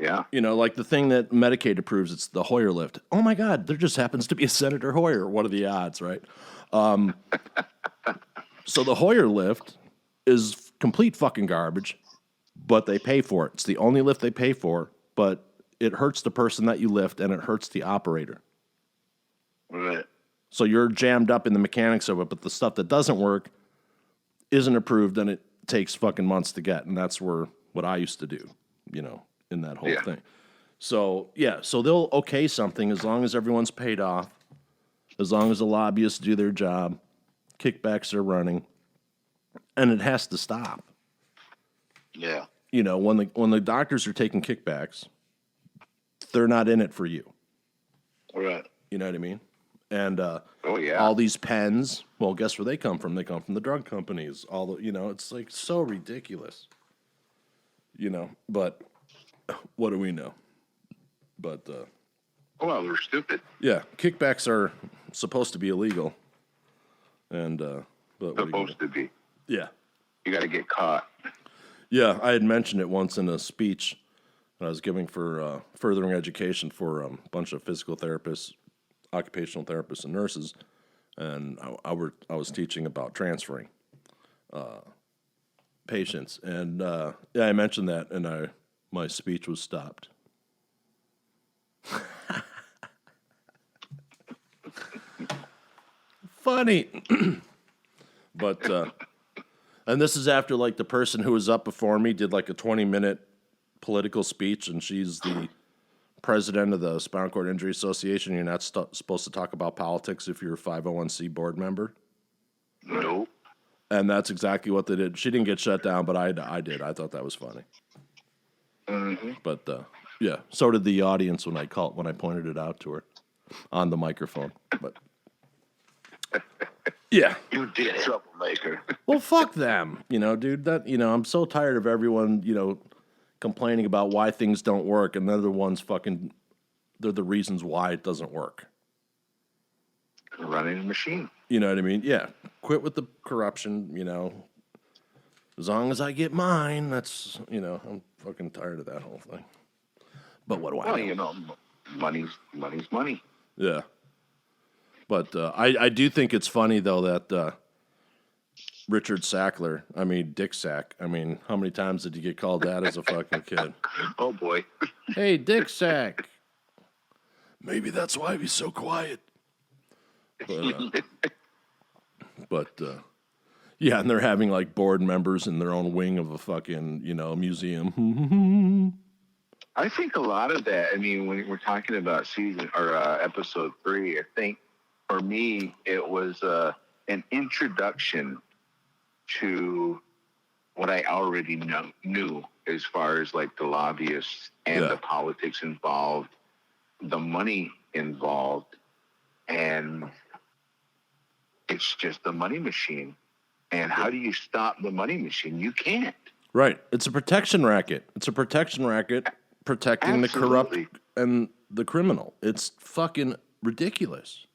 Yeah. You know, like the thing that Medicaid approves, it's the Hoyer lift. Oh my God, there just happens to be a Senator Hoyer. What are the odds, right? So the Hoyer lift is complete fucking garbage, but they pay for it. It's the only lift they pay for, but it hurts the person that you lift and it hurts the operator. Right. So you're jammed up in the mechanics of it, but the stuff that doesn't work isn't approved and it takes fucking months to get. And that's what I used to do, you know, in that whole thing. So, yeah, so they'll okay something as long as everyone's paid off, as long as the lobbyists do their job, kickbacks are running, and it has to stop. Yeah. You know, when the doctors are taking kickbacks, they're not in it for you. Right. You know what I mean? And yeah. all these pens, well, guess where they come from? They come from the drug companies. All the, you know, it's like so ridiculous. You know, but what do we know? But well, we're stupid. yeah, kickbacks are supposed to be illegal. And but Supposed to be. Yeah. You got to get caught. Yeah, I had mentioned it once in a speech that I was giving for furthering education for a bunch of physical therapists, occupational therapists, and nurses, and I was teaching about transferring patients, and yeah, I mentioned that, and my speech was stopped. Funny, but and this is after like the person who was up before me did like a 20-minute political speech, and she's the president of the Spinal Cord Injury Association. You're not supposed to talk about politics if you're a 501c board member. Nope. And that's exactly what they did. She didn't get shut down, but I did. I thought that was funny. Mm-hmm. But yeah, so did the audience when I pointed it out to her on the microphone. But yeah, You did it. Troublemaker. well, fuck them, you know, dude. That I'm so tired of everyone, complaining about why things don't work, and they're the ones they're the reasons why it doesn't work. Running a machine. You know what I mean? Yeah. Quit with the corruption, As long as I get mine, that's, I'm fucking tired of that whole thing. But what do I know? Money's money. Yeah. But I do think it's funny, though, that Richard Sackler, Dick Sack, how many times did you get called that as a fucking kid? Oh, boy. Hey, Dick Sack. Maybe that's why he's so quiet. But yeah, and they're having like board members in their own wing of a fucking, museum. I think a lot of that, when we're talking about season or episode 3, I think for me, it was an introduction to what I already knew as far as like the lobbyists and the politics involved, the money involved, and it's just the money machine. And how do you stop the money machine? You can't. Right. It's a protection racket. It's a protection racket protecting the corrupt and the criminal. It's fucking ridiculous.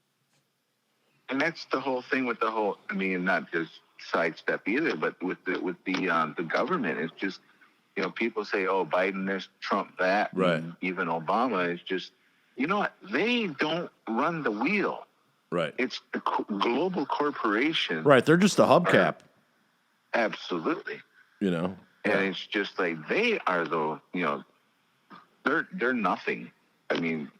And that's the whole thing with the whole, not just sidestep either, but with the government, it's just, people say, oh, Biden this, Trump that, right? And even Obama is just, you know what? They don't run the wheel. Right. It's the global corporation. Right. They're just a hubcap. Absolutely. And it's just like they are they're nothing.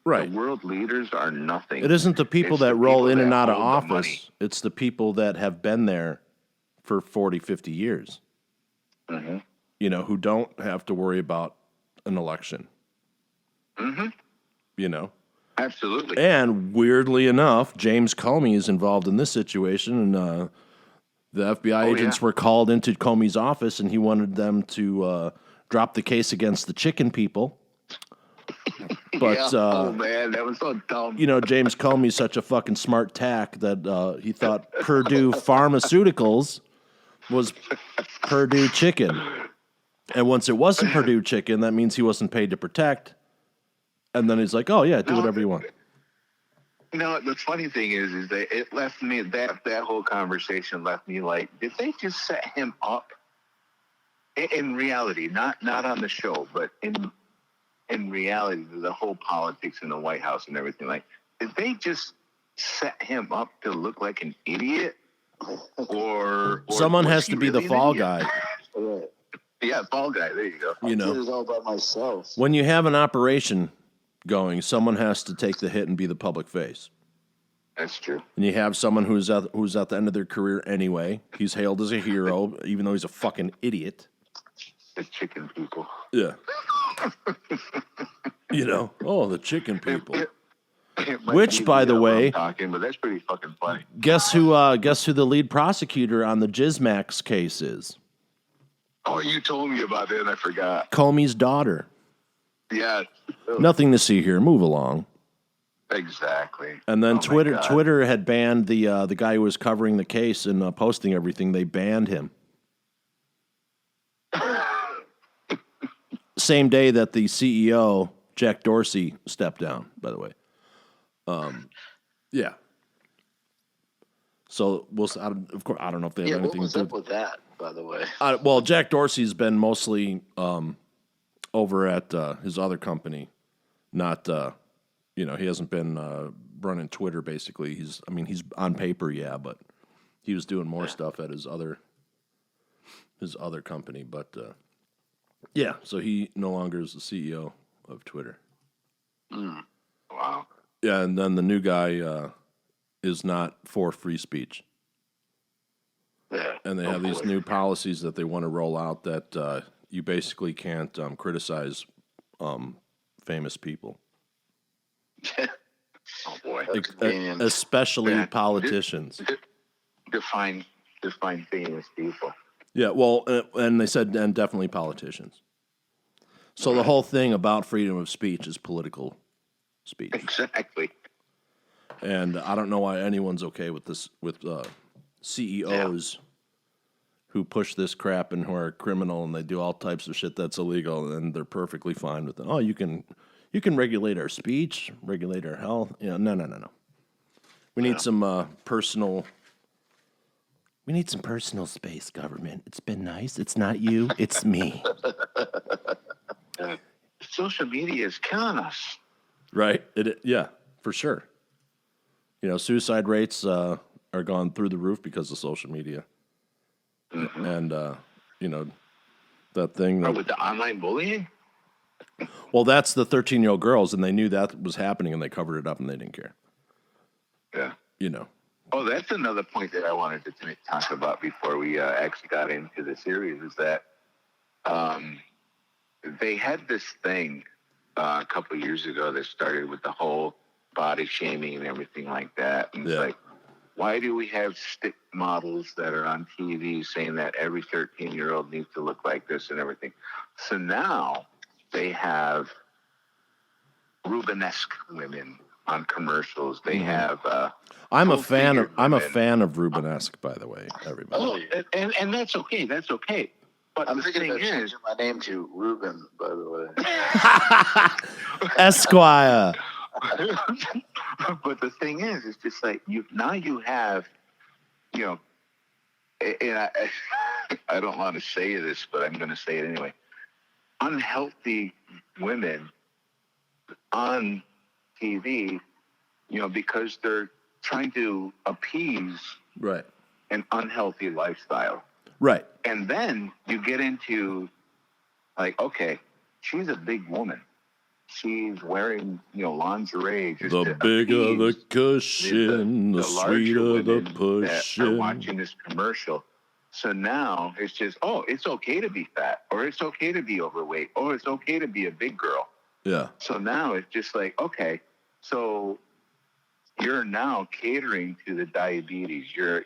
right. The world leaders are nothing. It isn't the people that roll in and out of office. It's the people that have been there for 40, 50 years. Mm-hmm. Who don't have to worry about an election. Mm-hmm. You know? Absolutely. And weirdly enough, James Comey is involved in this situation, and the FBI agents were called into Comey's office, and he wanted them to drop the case against the chicken people. But oh man, that was so dumb. You know, James Comey's such a fucking smart tack that he thought Purdue Pharmaceuticals was Purdue Chicken, and once it wasn't Purdue Chicken, that means he wasn't paid to protect. And then he's like, "Oh yeah, do whatever you want." You know, the funny thing is that it left me that whole conversation left me like, did they just set him up? In reality, not on the show, but in reality, the whole politics in the White House and everything, like, did they just set him up to look like an idiot? Or someone has to be the fall guy. Yeah, fall guy. There you go. You know, I did it all by myself. when you have an operation going, someone has to take the hit and be the public face. That's true. And you have someone who's at the end of their career anyway. He's hailed as a hero, even though he's a fucking idiot. The chicken people. Yeah. You know, the chicken people. Which, by the way, talking, but that's pretty fucking funny. Guess who the lead prosecutor on the Jizmax case is? Oh, you told me about it, and I forgot. Comey's daughter. Yeah. Nothing to see here. Move along. Exactly. And then Twitter had banned the guy who was covering the case and posting everything. They banned him. Same day that the CEO, Jack Dorsey, stepped down, by the way. Yeah. So, of course, I don't know if they have anything what was to do up with that, by the way? Well, Jack Dorsey's been mostly over at his other company. Not, he hasn't been running Twitter, basically. He's on paper, yeah, but he was doing more stuff at his other company. But, yeah, so he no longer is the CEO of Twitter. Wow. Yeah, and then the new guy is not for free speech. Yeah. And they have these new policies that they want to roll out that you basically can't criticize famous people. Oh boy. Especially politicians. Define famous people. Yeah, well, and they said, and definitely politicians. So the whole thing about freedom of speech is political speech. Exactly. And I don't know why anyone's okay with this, with CEOs who push this crap and who are criminal and they do all types of shit that's illegal, and they're perfectly fine with it. Oh, you can regulate our speech, regulate our health. No. We need some personal. We need some personal space, government. It's been nice. It's not you. It's me. Social media is killing us. Right. Yeah, for sure. Suicide rates are gone through the roof because of social media. Mm-hmm. And, that thing. With the online bullying? Well, that's the 13-year-old girls, and they knew that was happening, and they covered it up, and they didn't care. Yeah. Oh, that's another point that I wanted to talk about before we actually got into the series, is that they had this thing a couple of years ago that started with the whole body shaming and everything like that. And it's like, why do we have stick models that are on TV saying that every 13-year-old needs to look like this and everything? So now they have Rubenesque women on commercials. They have. I'm a fan of Rubenesque, by the way. Everybody. Oh, and that's okay. That's okay. But I'm thinking about changing my name to Ruben, by the way. Esquire. But the thing is, it's just like you have, and I don't want to say this, but I'm going to say it anyway. Unhealthy women on TV, because they're trying to appease an unhealthy lifestyle. Right. And then you get into, like, okay, she's a big woman. She's wearing, lingerie. The bigger the cushion, the sweeter the pushing. That are watching this commercial. So now it's just, oh, it's okay to be fat, or it's okay to be overweight, or it's okay to be a big girl. Yeah. So now it's just like, okay, so you're now catering to the diabetes. You're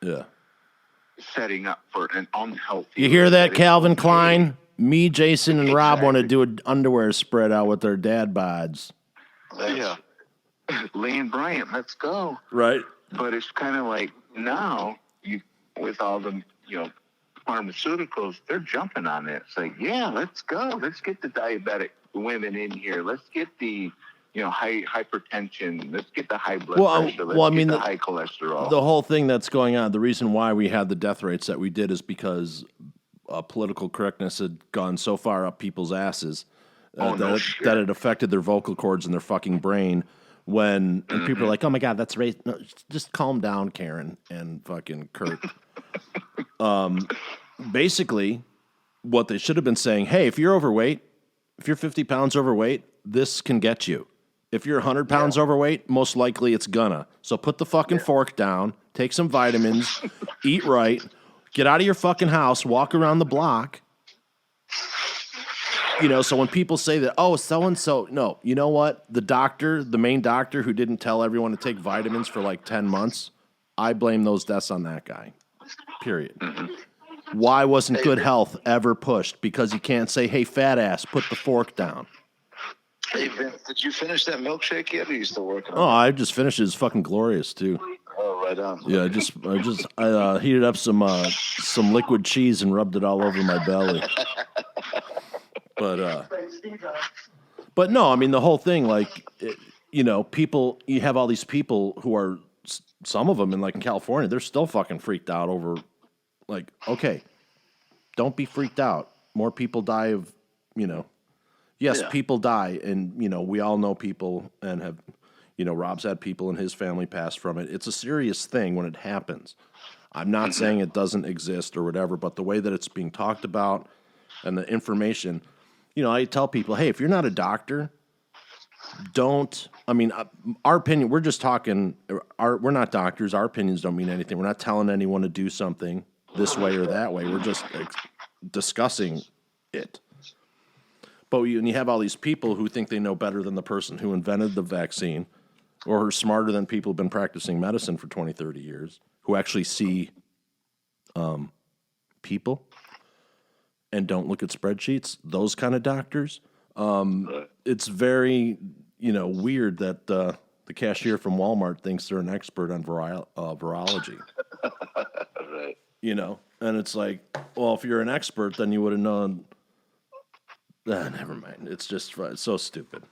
Yeah. setting up for an unhealthy. You hear that, it's Calvin okay. Klein? Me, Jason, and Rob want to Exactly. do an underwear spread out with their dad bods. Yeah. Lane Bryant, let's go. Right. But it's kind of like now you with all the pharmaceuticals, they're jumping on it. It's like, yeah, let's go. Let's get the diabetic women in here. Let's get the high hypertension. Let's get the high blood pressure. Let's get the high cholesterol. The whole thing that's going on, the reason why we had the death rates that we did is because political correctness had gone so far up people's asses that it affected their vocal cords and their fucking brain. And people are like, oh my God, that's race. No, just calm down, Karen and fucking Kurt. Basically, what they should have been saying, hey, if you're overweight, if you're 50 pounds overweight, this can get you. If you're 100 pounds overweight, most likely it's gonna. So put the fucking fork down, take some vitamins, eat right, get out of your fucking house, walk around the block. So when people say that, oh, so-and-so, no, you know what? The main doctor who didn't tell everyone to take vitamins for like 10 months, I blame those deaths on that guy, period. Why wasn't good health ever pushed? Because you can't say, hey, fat ass, put the fork down. Hey, Vince, did you finish that milkshake yet, or are you still working on it? I just finished it. It's fucking glorious, too. Oh, right on. Yeah, I heated up some liquid cheese and rubbed it all over my belly. But no, I mean, the whole thing, like, people, you have all these people who are, some of them in California, they're still fucking freaked out over, like, okay, don't be freaked out. More people die of, people die. And, we all know people and have, Rob's had people in his family pass from it. It's a serious thing when it happens. I'm not saying it doesn't exist or whatever, but the way that it's being talked about and the information, I tell people, hey, if you're not a doctor, our opinion, we're just talking, we're not doctors. Our opinions don't mean anything. We're not telling anyone to do something this way or that way. We're just discussing it. But when you have all these people who think they know better than the person who invented the vaccine or who are smarter than people who've been practicing medicine for 20, 30 years, who actually see people and don't look at spreadsheets, those kind of doctors, it's very, weird that the cashier from Walmart thinks they're an expert on virology. Right. And it's like, well, if you're an expert, then you would have known. Never mind. It's just it's so stupid.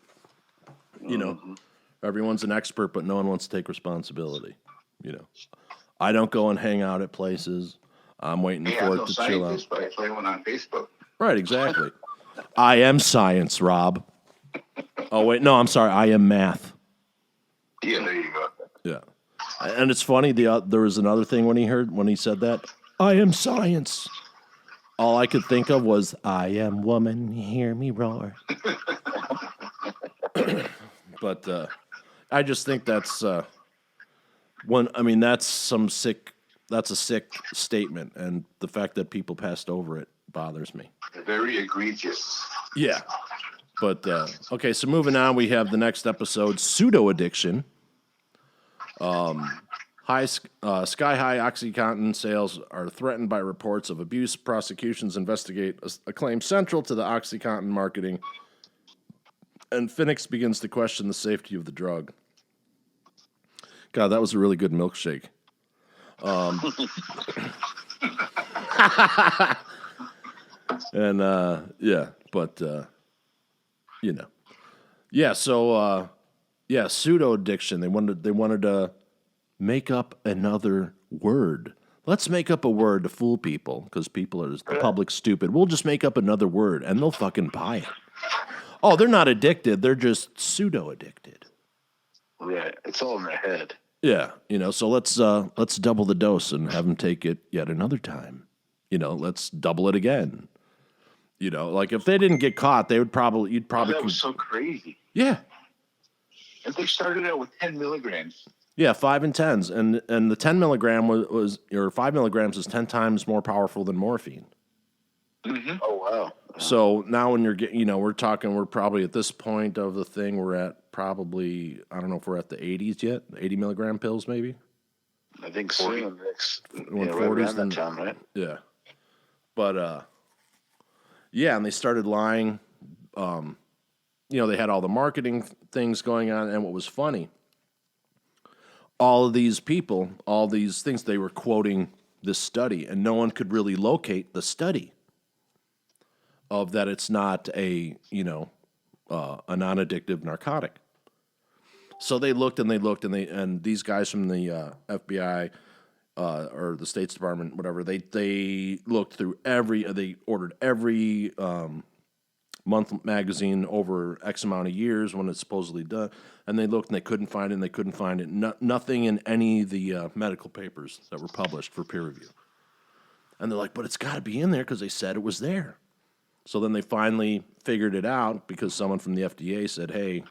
Everyone's an expert, but no one wants to take responsibility. I don't go and hang out at places. I'm waiting for it to chill out. But I play one on Facebook. Right, exactly. I am science, Rob. Oh, wait, no, I'm sorry. I am math. Yeah, there you go. Yeah. And it's funny, there was another thing when he said that. I am science. All I could think of was, I am woman, hear me roar. But I just think that's that's a sick statement, and the fact that people passed over it bothers me. Very egregious. Yeah. But, okay, so moving on, we have the next episode, Pseudo-addiction. Sky-high OxyContin sales are threatened by reports of abuse. Prosecutions investigate a claim central to the OxyContin marketing, and Phoenix begins to question the safety of the drug. God, that was a really good milkshake. Pseudo-addiction. They wanted to make up another word. Let's make up a word to fool people, because the public's stupid. We'll just make up another word, and they'll fucking buy it. Oh, they're not addicted. They're just pseudo-addicted. Right. It's all in their head. Yeah. So let's double the dose and have them take it yet another time. Let's double it again. Like if they didn't get caught, you'd probably. That was so crazy. Yeah. If they started out with 10 milligrams, Yeah, 5 and 10s, and the 10 milligram was or 5 milligrams is 10 times more powerful than morphine. Mm-hmm. Oh wow. So now when you're getting, we're probably at this point of the thing, we're at probably, I don't know if we're at the 80s yet, 80 milligram pills maybe. I think soon, next, When right 40s, around then that time, right? yeah, but yeah, and they started lying. They had all the marketing things going on, and what was funny, all of these people, all these things, they were quoting this study, and no one could really locate the study of that it's not a non-addictive narcotic. So they looked and they looked and these guys from the FBI or the State's Department, whatever, they looked through they ordered every month magazine over X amount of years when it's supposedly done, and they looked and they couldn't find it, and they couldn't find it. Nothing in any of the medical papers that were published for peer review. And they're like, but it's got to be in there because they said it was there. So then they finally figured it out because someone from the FDA said, hey,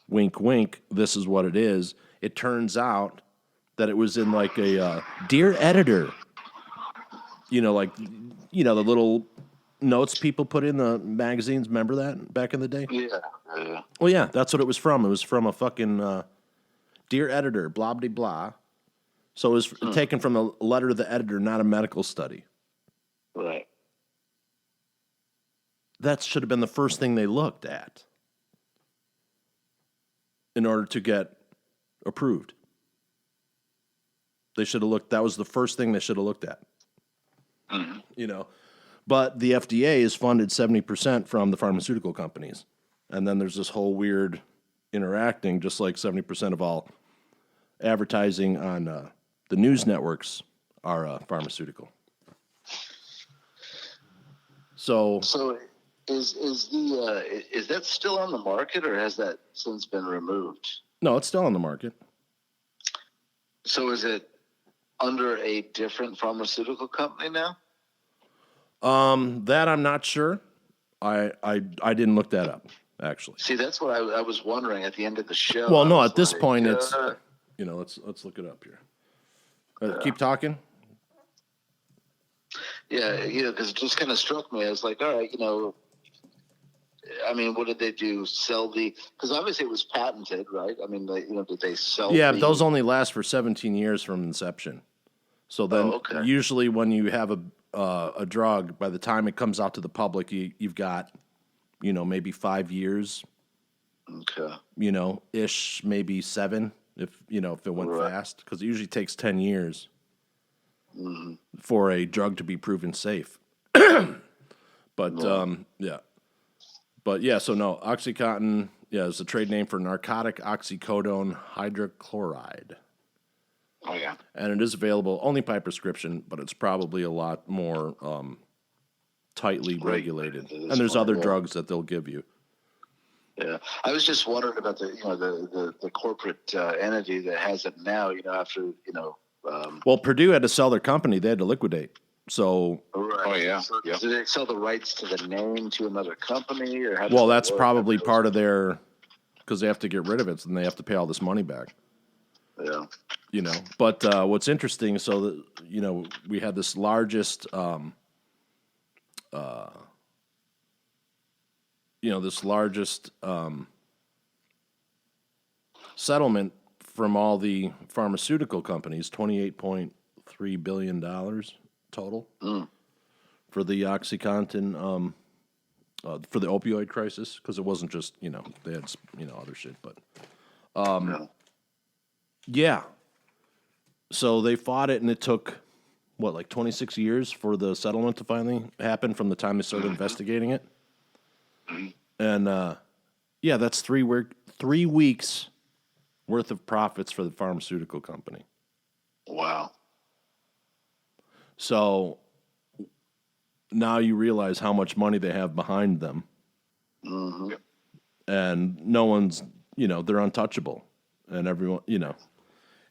wink, wink, this is what it is. It turns out that it was in like a Dear Editor, the little notes people put in the magazines. Remember that back in the day? Yeah. Well, yeah, that's what it was from. It was from a fucking Dear Editor, blah, blah, blah. So it was taken from a letter to the editor, not a medical study. Right. That should have been the first thing they looked at in order to get approved. They should have looked, that was the first thing they should have looked at. Mm-hmm. But the FDA is funded 70% from the pharmaceutical companies. And then there's this whole weird interacting, just like 70% of all advertising on the news networks are pharmaceutical. So is that still on the market, or has that since been removed? No, it's still on the market. So is it under a different pharmaceutical company now? That I'm not sure. I didn't look that up, actually. See, that's what I was wondering at the end of the show. Well, no, at this point it's let's look it up here. Keep talking. Yeah, because it just kind of struck me. I was like, all right, I mean, what did they do? Sell because obviously it was patented, right? I mean, did they sell? Yeah, but those only last for 17 years from inception. So then, usually when you have a drug, by the time it comes out to the public, you've got, maybe 5 years. Okay. Ish, maybe 7 if it went fast, because it usually takes 10 years for a drug to be proven safe. But yeah. But yeah, so no, OxyContin, is a trade name for narcotic oxycodone hydrochloride. Oh, yeah. And it is available only by prescription, but it's probably a lot more tightly regulated. And there's other drugs that they'll give you. Yeah, I was just wondering about the corporate entity that has it now. After. Well, Purdue had to sell their company; they had to liquidate. So. Right. Oh yeah. So, Yep. Do they sell the rights to the name to another company, or how does Well, that that's work? probably part of their, because they have to get rid of it, and they have to pay all this money back. Yeah. But what's interesting, so that we had this largest, settlement from all the pharmaceutical companies, $28.3 billion total for the OxyContin, for the opioid crisis, because it wasn't just, they had, other shit, but, yeah. So they fought it, and it took, 26 years for the settlement to finally happen from the time they started investigating it? And, that's 3 weeks worth of profits for the pharmaceutical company. Wow. So now you realize how much money they have behind them. Mm-hmm. And no one's, they're untouchable. And everyone,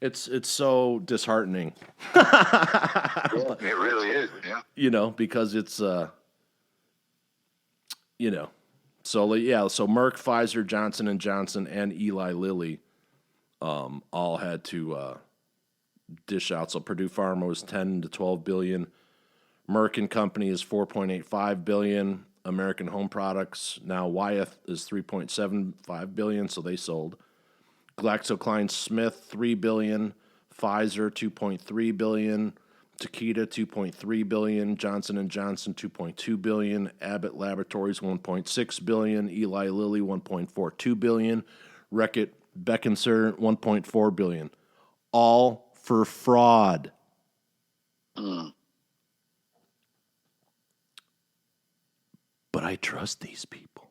it's so disheartening. It really is. Yeah. Because it's, so Merck, Pfizer, Johnson & Johnson, and Eli Lilly all had to dish out. So Purdue Pharma was 10 to 12 billion. Merck and Company is 4.85 billion. American Home Products, now Wyeth, is 3.75 billion, so they sold. GlaxoSmithKline, 3 billion. Pfizer, 2.3 billion. Takeda, 2.3 billion. Johnson & Johnson, 2.2 billion. Abbott Laboratories, 1.6 billion. Eli Lilly, 1.42 billion. Reckitt Beckinsale, 1.4 billion. All for fraud. But I trust these people.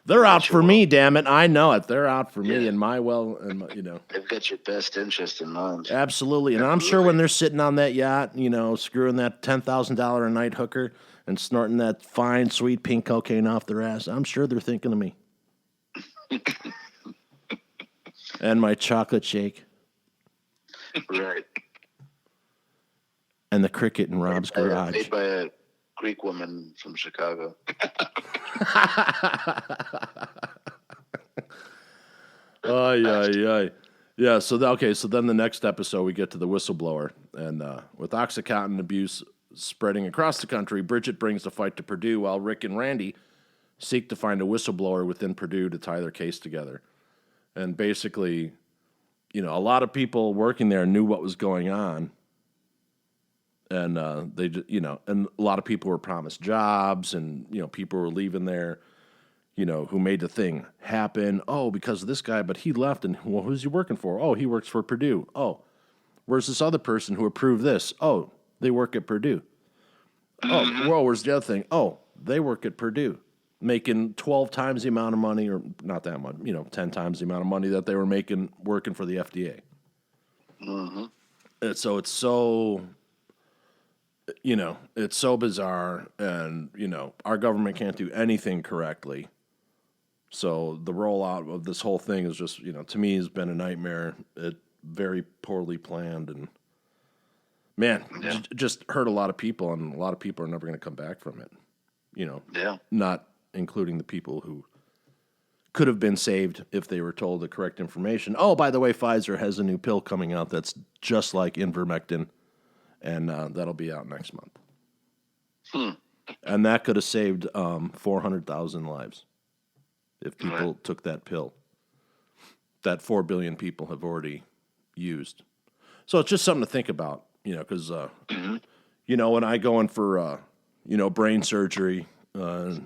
They're out for me, damn it. I know it. They're out for me and my They've got your best interest in mind. Absolutely. And I'm sure when they're sitting on that yacht, screwing that $10,000 a night hooker and snorting that fine, sweet pink cocaine off their ass, I'm sure they're thinking of me. And my chocolate shake. Right. And the cricket in Rob's garage. Made by a Greek woman from Chicago. Yeah, so then the next episode we get to the whistleblower. And with OxyContin abuse spreading across the country, Bridget brings the fight to Purdue while Rick and Randy seek to find a whistleblower within Purdue to tie their case together. And basically, a lot of people working there knew what was going on. And and a lot of people were promised jobs, and people were leaving there, who made the thing happen. Oh, because of this guy, but he left, and well, who's he working for? Oh, he works for Purdue. Oh, where's this other person who approved this? Oh, they work at Purdue. Oh, well, where's the other thing? Oh, they work at Purdue, making 12 times the amount of money, or not that much, 10 times the amount of money that they were making working for the FDA. Mm-hmm. And so it's so. It's so bizarre, and, our government can't do anything correctly. So the rollout of this whole thing is just, to me, has been a nightmare. It very poorly planned, and, man, just hurt a lot of people, and a lot of people are never going to come back from it. Not including the people who could have been saved if they were told the correct information. Oh, by the way, Pfizer has a new pill coming out that's just like ivermectin. And that'll be out next month. And that could have saved 400,000 lives if people took that pill that 4 billion people have already used. So it's just something to think about, because, when I go in for, brain surgery, the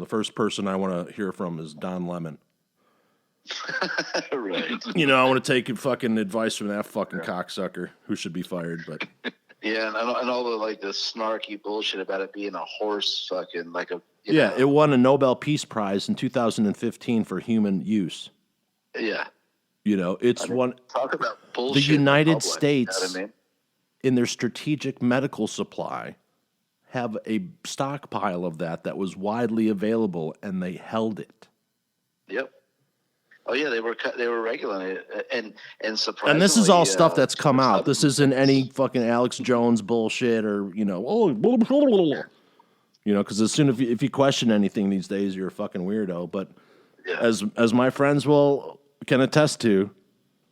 first person I want to hear from is Don Lemon. Right. I want to take fucking advice from that fucking cocksucker who should be fired, but. Yeah, and all the the snarky bullshit about it being a horse fucking it won a Nobel Peace Prize in 2015 for human use. Yeah. It's one. Talk about bullshit. The United States, in their strategic medical supply, have a stockpile of that was widely available, and they held it. Yep. Oh yeah, they were regulating it, and surprisingly. And this is all stuff that's come out. This isn't any fucking Alex Jones bullshit or because as soon if you question anything these days, you're a fucking weirdo. But as my friends can attest to,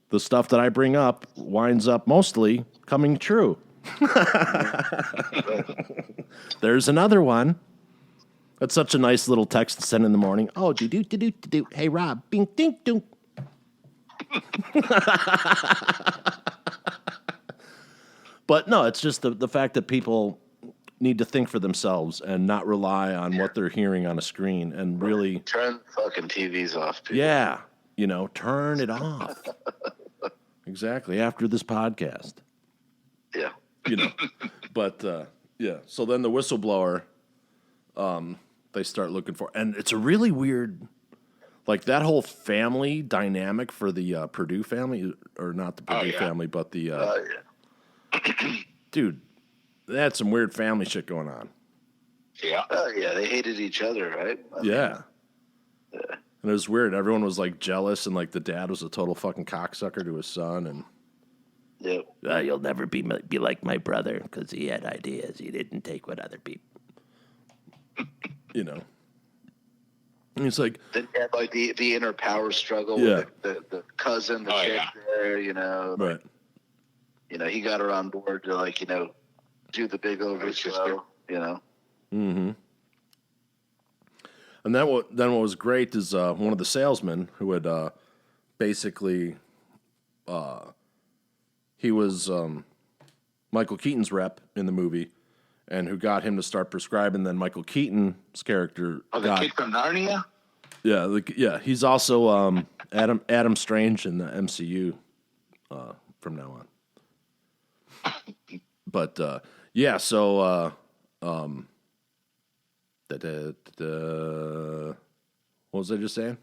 the stuff that I bring up winds up mostly coming true. There's another one. That's such a nice little text to send in the morning. Oh, do. Hey, Rob. Bing, ding, ding. But no, it's just the fact that people need to think for themselves and not rely on what they're hearing on a screen and really turn fucking TVs off. People. Yeah, turn it off. Exactly after this podcast. Yeah. But So then the whistleblower. They start looking for, and it's a really weird, that whole family dynamic for the Purdue family, or not the Purdue family, but the dude, they had some weird family shit going on. Yeah. They hated each other, right? Yeah. And it was weird. Everyone was jealous, and the dad was a total fucking cocksucker to his son, and you'll never be like my brother because he had ideas. He didn't take what other people. And it's like, Then you had like the inner power struggle Yeah. with the cousin, the chick there, you know. right. You know, he got her on board to like, you know, do the big overthrow, you know. Mm-hmm. And then what was great is one of the salesmen who had basically he was Michael Keaton's rep in the movie, and who got him to start prescribing. Then Michael Keaton's character, the kid from Narnia. yeah, he's also Adam Strange in the MCU from now on. But yeah, so what was I just saying?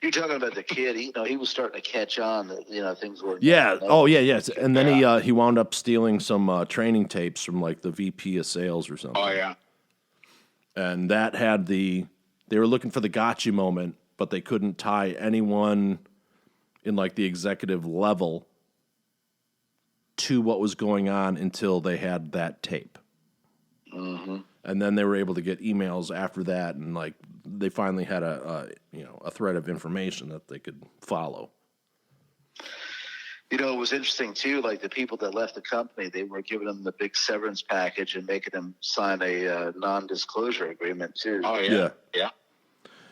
You're talking about the kid. You know, he was starting to catch on that, you know, things were. Yeah. Oh, yeah, yes. And then he wound up stealing some training tapes from like the VP of sales or something. Oh yeah. And that had they were looking for the gotcha moment, but they couldn't tie anyone in like the executive level to what was going on until they had that tape. Mm-hmm. And then they were able to get emails after that, and like they finally had a thread of information that they could follow. You know, it was interesting too. Like the people that left the company, they were giving them the big severance package and making them sign a non-disclosure agreement too. Oh yeah. Yeah.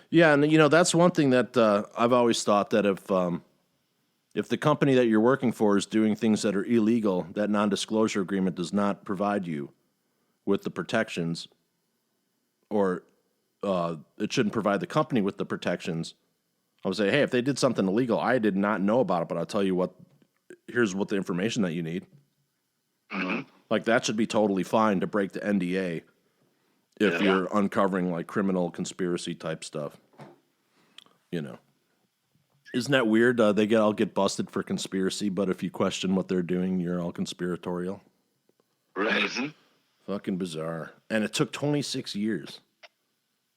Yeah, and you know that's one thing that I've always thought, that if the company that you're working for is doing things that are illegal, that non-disclosure agreement does not provide you with the protections, or it shouldn't provide the company with the protections. I would say, hey, if they did something illegal, I did not know about it, but I'll tell you what, here's what the information that you need. Mm-hmm. Like that should be totally fine to break the NDA if you're uncovering like criminal conspiracy type stuff. You know, isn't that weird? They all get busted for conspiracy, but if you question what they're doing, you're all conspiratorial. Right. Mm-hmm. Fucking bizarre. And it took 26 years.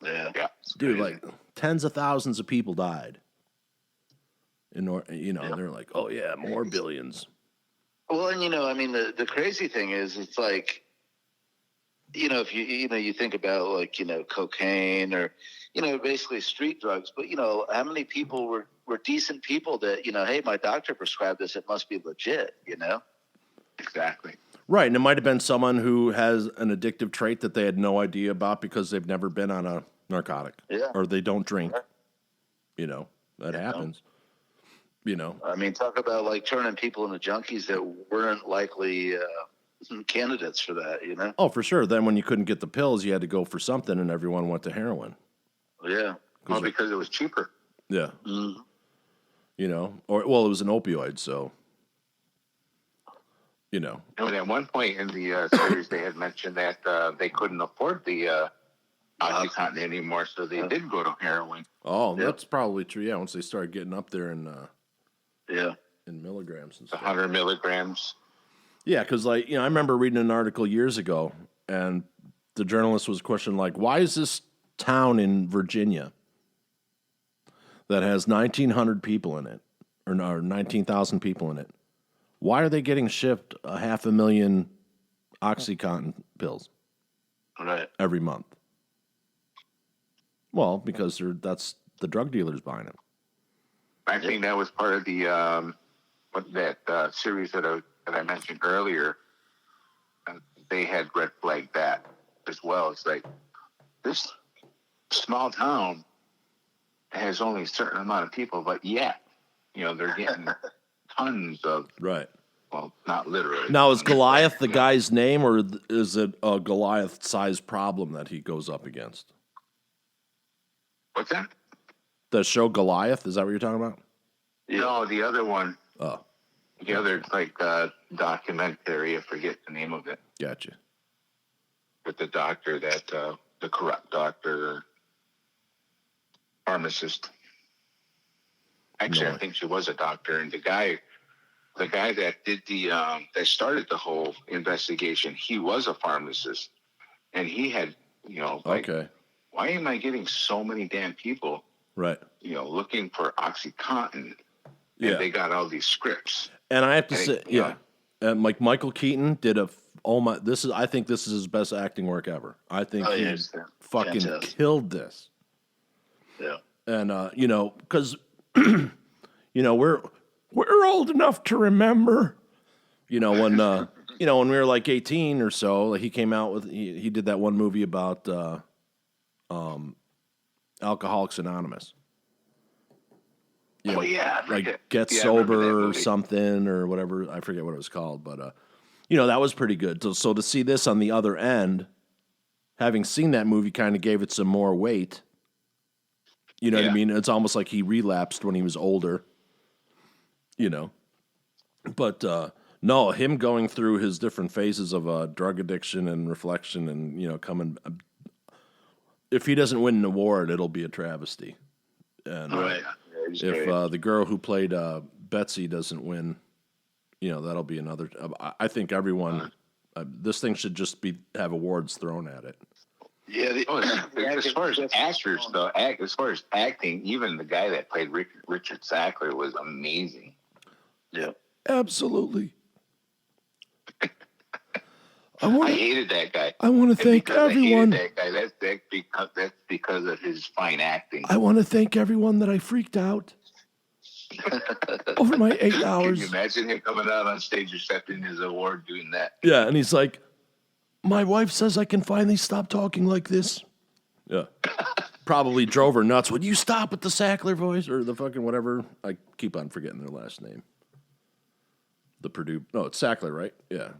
Yeah. Yeah. Dude, like tens of thousands of people died. They're like, oh yeah, more billions. Well, and you know, I mean, the crazy thing is, it's like, you know, if you think about like, you know, cocaine or, you know, basically street drugs, but you know, how many people were decent people that, you know, hey, my doctor prescribed this, it must be legit, you know? Exactly. Right, and it might have been someone who has an addictive trait that they had no idea about because they've never been on a narcotic. Yeah. Or they don't drink. You know, that happens. You know. I mean, talk about like turning people into junkies that weren't likely candidates for that, you know? Oh, for sure. Then when you couldn't get the pills, you had to go for something, and everyone went to heroin. Yeah. Well, because it was cheaper. Yeah. Mm-hmm. You know, it was an opioid, so, you know. And at one point in the series, they had mentioned that they couldn't afford the OxyContin anymore, so they did go to heroin. Oh, that's probably true. Yeah, once they started getting up there in milligrams and stuff. 100 milligrams. Yeah, because like, you know, I remember reading an article years ago, and the journalist was questioning like, why is this town in Virginia that has 1,900 people in it, or 19,000 people in it, why are they getting shipped 500,000 OxyContin pills every month? Well, because that's the drug dealers buying them. I think that was part of the that series that I mentioned earlier. They had red flagged that as well. It's like this small town has only a certain amount of people, but yet, you know, they're getting tons of. Right. Well, not literally. Now, is Goliath the guy's name, or is it a Goliath-sized problem that he goes up against? What's that? The show Goliath, is that what you're talking about? No, the other one. Oh. The other, like, documentary, I forget the name of it. Gotcha. With the doctor that, the corrupt doctor, pharmacist. Actually, I think she was a doctor, and the guy that did that started the whole investigation, he was a pharmacist, and he had, you know, like, why am I getting so many damn people, right? You know, looking for OxyContin, and they got all these scripts. And I have to say, and like Michael Keaton did I think this is his best acting work ever. I think he fucking killed this. Yeah. And because we're old enough to remember, when when we were like 18 or so, like he came out with he did that one movie about Alcoholics Anonymous. Oh yeah, Like Get yeah, I remember that Sober or movie. something or whatever. I forget what it was called, but that was pretty good. So to see this on the other end, having seen that movie, kind of gave it some more weight. You know what I Yeah. mean? It's almost like he relapsed when he was older. But no, him going through his different phases of drug addiction and reflection, and coming. If he doesn't win an award, it'll be a travesty. And Right. Yeah, he's if great. the girl who played Betsy doesn't win, that'll be another. I think everyone. This thing should just have awards thrown at it. Yeah. As far as actors, though, as far as acting, even the guy that played Richard Sackler was amazing. Yeah. Absolutely. I hated that guy. I want to And thank because everyone. I hated that guy. That's because of his fine acting. I want to thank everyone that I freaked out over my 8 Can hours. you imagine him coming out on stage accepting his award doing that? Yeah, and he's like, my wife says I can finally stop talking like this. Yeah. Probably drove her nuts. Would you stop with the Sackler voice or the fucking whatever? I keep on forgetting their last name. The Purdue. No, it's Sackler, right? Yeah.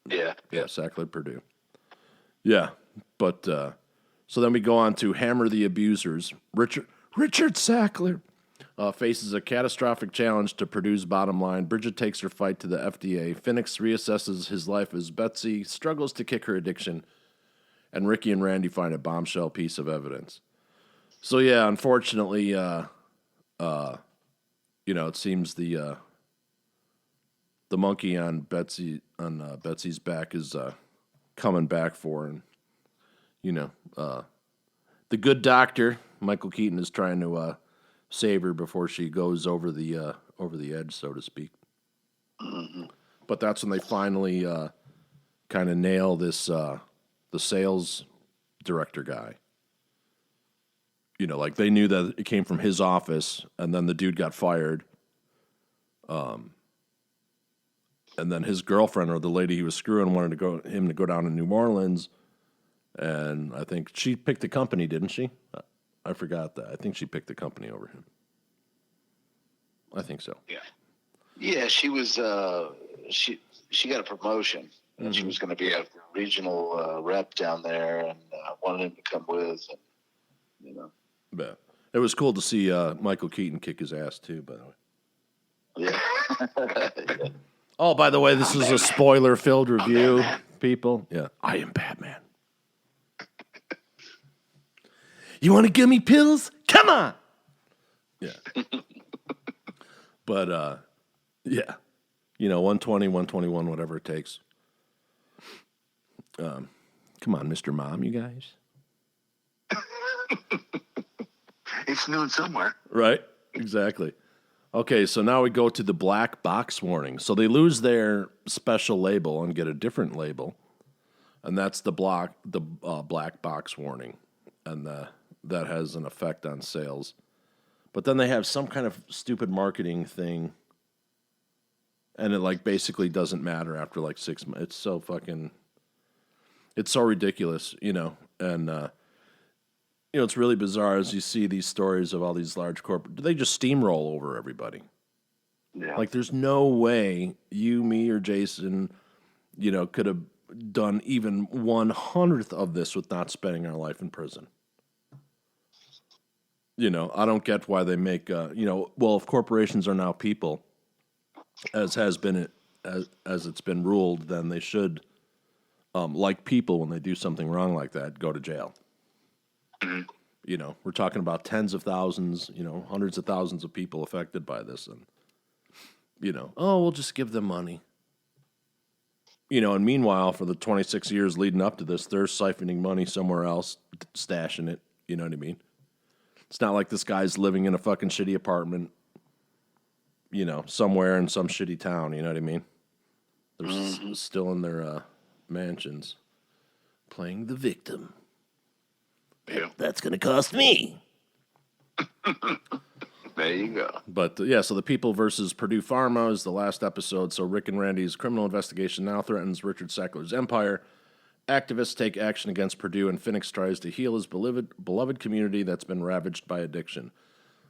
Yeah. Yeah, Sackler Purdue. Yeah, but so then we go on to Hammer the Abusers. Richard Sackler faces a catastrophic challenge to Purdue's bottom line. Bridget takes her fight to the FDA. Phoenix reassesses his life as Betsy struggles to kick her addiction, and Ricky and Randy find a bombshell piece of evidence. So yeah, unfortunately, it seems the monkey on Betsy's back is coming back for her. And, the good doctor, Micheal Keaton, is trying to save her before she goes over the edge, so to speak. Mm-hmm. But that's when they finally kind of nail this the sales director guy. Like they knew that it came from his office, and then the dude got fired. And then his girlfriend, or the lady he was screwing, wanted him to go down to New Orleans, and I think she picked the company, didn't she? I forgot that. I think she picked the company over him. I think so. Yeah. Yeah, she was. She got a promotion, and she was going to be a regional rep down there, and wanted him to come with, and Yeah. It was cool to see Micheal Keaton kick his ass too. By the way. Yeah. Yeah. Oh, by the way, this is a spoiler-filled review, people. Yeah, I am Batman. You want to give me pills? Come on. Yeah. But, yeah. 120, 121, whatever it takes. Come on, Mr. Mom, you guys. It's noon somewhere. Right? Exactly. Okay, so now we go to the black box warning. So they lose their special label and get a different label, and that's the black box warning, and that has an effect on sales. But then they have some kind of stupid marketing thing, and it basically doesn't matter after 6 months. It's so ridiculous, and. It's really bizarre as you see these stories of all these large corporate. They just steamroll over everybody. Yeah. There's no way you, me, or Jason, could have done even 1/100th of this with not spending our life in prison. I don't get why they make. Well, if corporations are now people, as it's been ruled, then they should, like people, when they do something wrong like that, go to jail. We're talking about tens of thousands, hundreds of thousands of people affected by this. And, we'll just give them money. And meanwhile, for the 26 years leading up to this, they're siphoning money somewhere else, stashing it. You know what I mean? It's not like this guy's living in a fucking shitty apartment, somewhere in some shitty town. You know what I mean? They're still in their mansions playing the victim. Yeah. That's going to cost me. There you go. But yeah, so the People versus Purdue Pharma is the last episode. So Rick and Randy's criminal investigation now threatens Richard Sackler's empire. Activists take action against Purdue, and Phoenix tries to heal his beloved community that's been ravaged by addiction.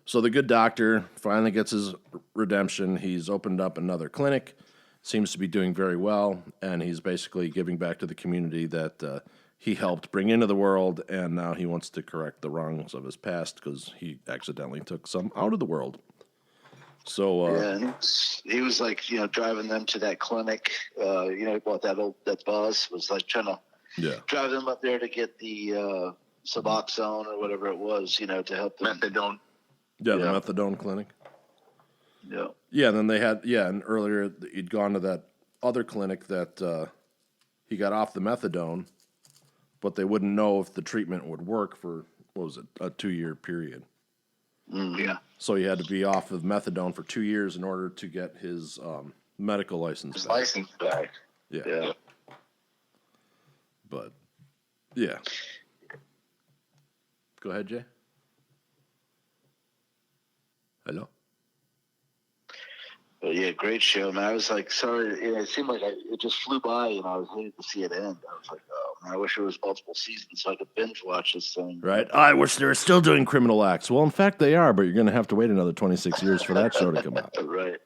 So the good doctor finally gets his redemption. He's opened up another clinic, seems to be doing very well, and he's basically giving back to the community that he helped bring into the world, and now he wants to correct the wrongs of his past because he accidentally took some out of the world. So and he was like, driving them to that clinic. Bought that bus, was like trying to drive them up there to get the Suboxone or whatever it was, to help them. Methadone. Yeah, the methadone clinic. Yeah. Yeah, and then they had, and earlier he'd gone to that other clinic that he got off the methadone, but they wouldn't know if the treatment would work for, a 2-year period. Yeah. So he had to be off of methadone for 2 years in order to get his medical license His back. license back. Yeah. But, yeah. Go ahead, Jay. Hello? But yeah, great show, man. I was like, sorry, it seemed like it just flew by, and I was waiting to see it end. I was like, oh man, I wish there was multiple seasons so I could binge watch this thing. Right. I wish they were still doing criminal acts. Well, in fact, they are, but you're going to have to wait another 26 years for that show to come out. Right.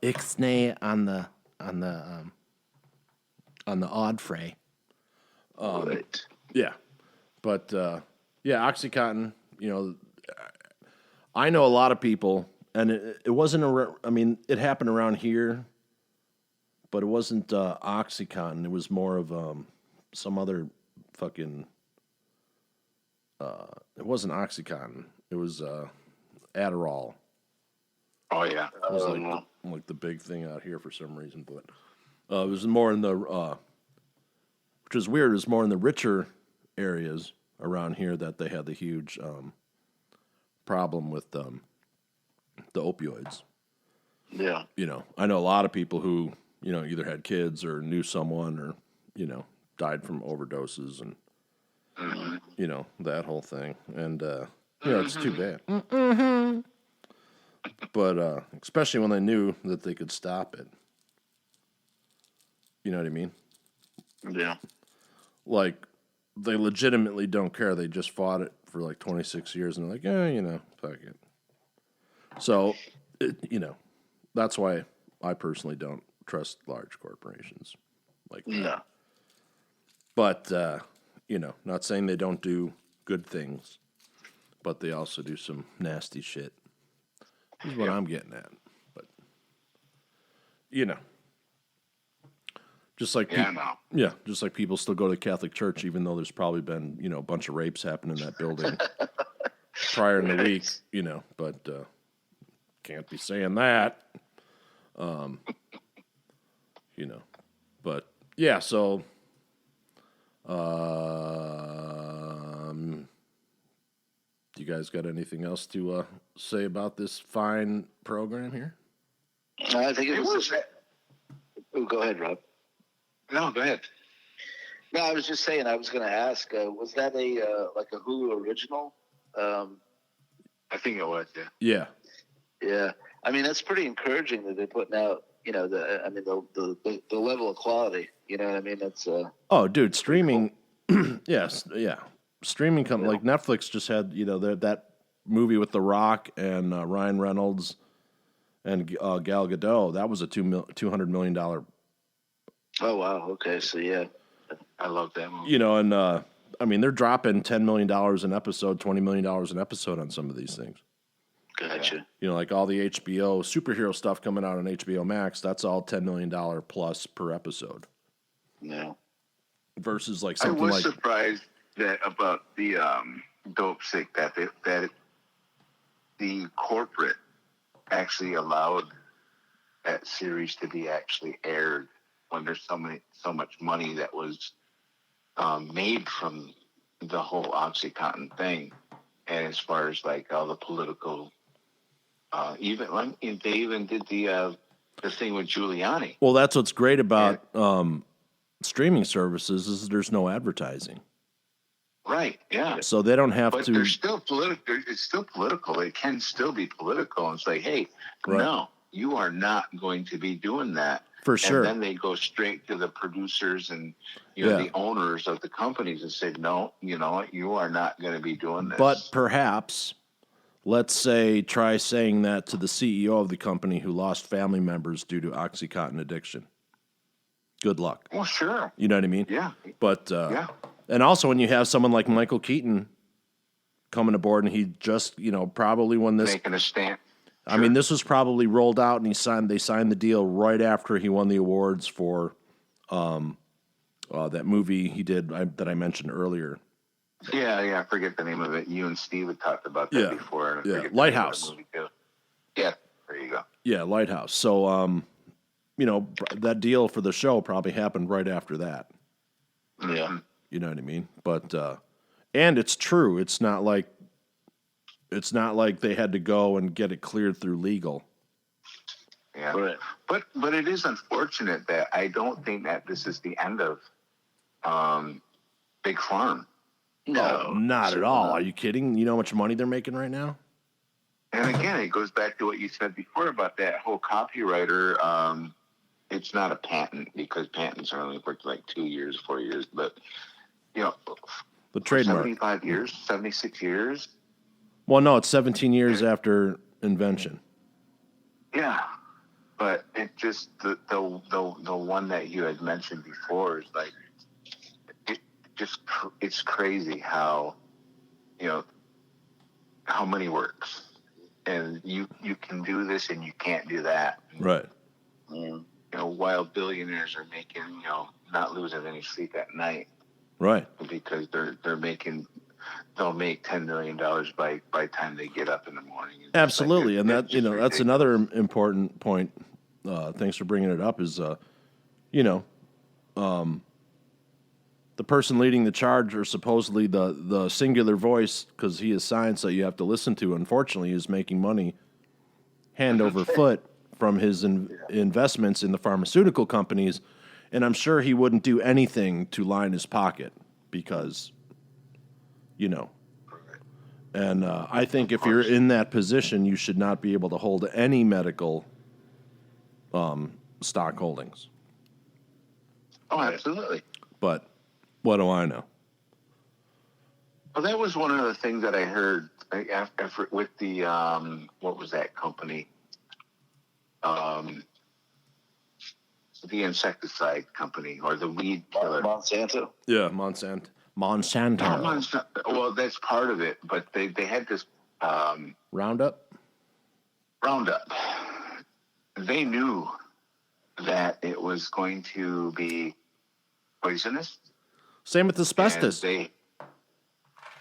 Ixnay on the odd fray. Right. Yeah. But OxyContin, I know a lot of people, and it wasn't it happened around here, but it wasn't OxyContin. It was more of some other fucking. It wasn't OxyContin. It was Adderall. Oh yeah. It was like the big thing out here for some reason, but it was more in the, which is weird. It was more in the richer areas around here that they had the huge problem with the opioids. Yeah. I know a lot of people who either had kids or knew someone or died from overdoses and that whole thing, and it's too bad. But especially when they knew that they could stop it. You know what I mean? Yeah. Like, they legitimately don't care. They just fought it for like 26 years, and they're like, fuck it. So, that's why I personally don't trust large corporations like that. No. But, not saying they don't do good things, but they also do some nasty shit. This is what I'm getting at. But, just like just like people still go to the Catholic Church, even though there's probably been, a bunch of rapes happening in that building prior in the week, but can't be saying that. But yeah, so do you guys got anything else to say about this fine program here? I think it was. Oh, go ahead, Rob. No, go ahead. No, I was just saying. I was going to ask. Was that a Hulu original? I think it was. Yeah. Yeah. I mean, that's pretty encouraging that they're putting out. The level of quality. You know what I mean? That's. Oh, dude, streaming. Cool. Yes, yeah. Streaming like Netflix just had that movie with The Rock and Ryan Reynolds and Gal Gadot. That was a $200 million. Oh wow! Okay, so yeah, I love that movie. And they're dropping $10 million an episode, $20 million an episode on some of these things. Gotcha. Like all the HBO superhero stuff coming out on HBO Max. That's all $10 million plus per episode. Yeah. Versus like I something was like surprised about the Dopesick that the corporate actually allowed that series to be actually aired when there's so much money that was made from the whole OxyContin thing, and as far as like all the political, they even did the thing with Giuliani. Well, that's what's great about streaming services is there's no advertising. Right. Yeah. So they don't have But to. they're still political. It's still political. It can still be political and say, hey, Right. no, you are not going to be doing that. For sure. And then they go straight to the producers and Yeah. the owners of the companies and say, no, you know what, you are not going to be doing this. But perhaps, let's say, try saying that to the CEO of the company who lost family members due to OxyContin addiction. Good luck. Well, sure. You know what I mean? Yeah. But Yeah. and also when you have someone like Micheal Keaton coming aboard, and he just, probably when this, Making a stand. I mean, this was probably rolled out, and they signed the deal right after he won the awards for that movie he did that I mentioned earlier. Yeah, I forget the name of it. You and Steve had talked about that before. And I forget the Lighthouse. name of the movie too. Yeah, there you go. Yeah, Lighthouse. So, that deal for the show probably happened right after that. Yeah. You know what I mean? But and it's true. It's not like they had to go and get it cleared through legal. Yeah. Right. But it is unfortunate that I don't think that this is the end of Big Pharma. No, Not at all. Are you kidding? You know how much money they're making right now? And again, it goes back to what you said before about that whole copywriter. It's not a patent because patents are only for like 2 years, 4 years. But, The trademark. 75 years, 76 years. Well, no, it's 17 years after invention. Yeah. But it just, the one that you had mentioned before is like, it's crazy how, how money works. And you can do this and you can't do that. Right. While billionaires are making, not losing any sleep at night. Right. Because they'll make $10 million by the time they get up in the morning. Absolutely. And that, that's another important point. Thanks for bringing it up is, the person leading the charge, or supposedly the singular voice, because he is science that you have to listen to, unfortunately, is making money hand over foot from his investments in the pharmaceutical companies. And I'm sure he wouldn't do anything to line his pocket because, And I think if you're in that position, you should not be able to hold any medical stock holdings. Oh, absolutely. But what do I know? Well, that was one of the things that I heard after with the what was that company? The insecticide company or the weed killer. Monsanto. Yeah, Monsanto. Well, that's part of it, but they had this Roundup. They knew that it was going to be poisonous. Same with asbestos.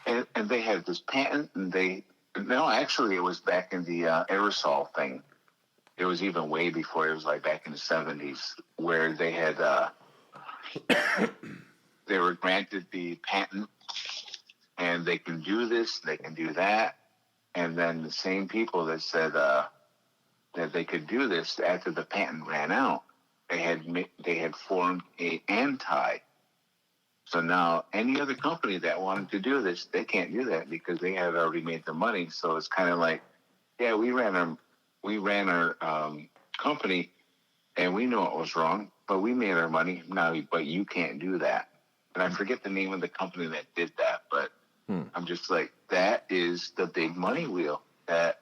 And they had this patent, and actually, it was back in the aerosol thing. It was even way before. It was like back in the 70s, where they had they were granted the patent, and they can do this, they can do that, and then the same people that said that they could do this after the patent ran out, they had formed an anti. So now any other company that wanted to do this, they can't do that because they had already made the money. So it's kind of like, yeah, we ran our company and we know it was wrong, but we made our money now. But you can't do that. And I forget the name of the company that did that, but I'm just like, that is the big money wheel that,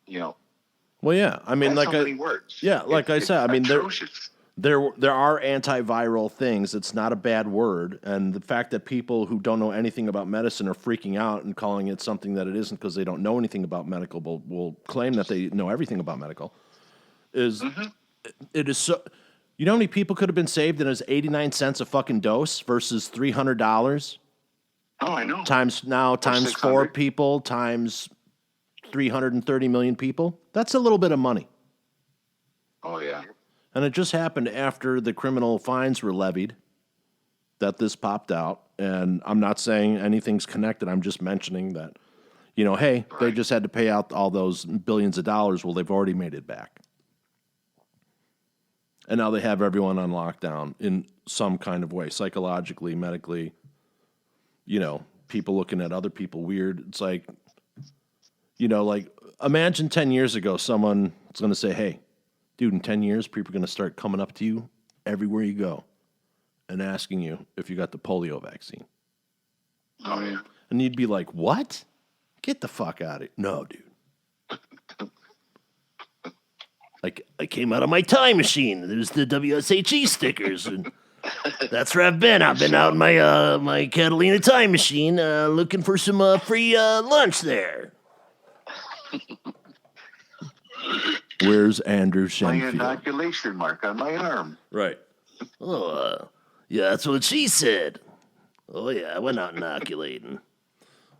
Well, yeah. I mean, that's how money works. Yeah, like I said, I mean, atrocious. There are antiviral things. It's not a bad word. And the fact that people who don't know anything about medicine are freaking out and calling it something that it isn't because they don't know anything about medical, but will claim that they know everything about medical, is it is so. You know how many people could have been saved, and it was 89 cents a fucking dose versus $300? Oh, I know. Times 4 people, times 330 million people. That's a little bit of money. Oh, yeah. And it just happened after the criminal fines were levied that this popped out. And I'm not saying anything's connected. I'm just mentioning that, hey, they just had to pay out all those billions of dollars. Well, they've already made it back. And now they have everyone on lockdown in some kind of way, psychologically, medically, people looking at other people weird. It's like, like imagine 10 years ago, someone's going to say, hey, dude, in 10 years, people are going to start coming up to you everywhere you go and asking you if you got the polio vaccine. Oh, yeah. And you'd be like, what? Get the fuck out of here. No, dude. Like, I came out of my time machine. There's the WSHE stickers. And that's where I've been. I've been out in my Catalina time machine looking for some free lunch there. Where's Andrew My Shenfield? inoculation mark on my arm. Right. Oh, yeah, that's what she said. Oh, yeah, I went out inoculating.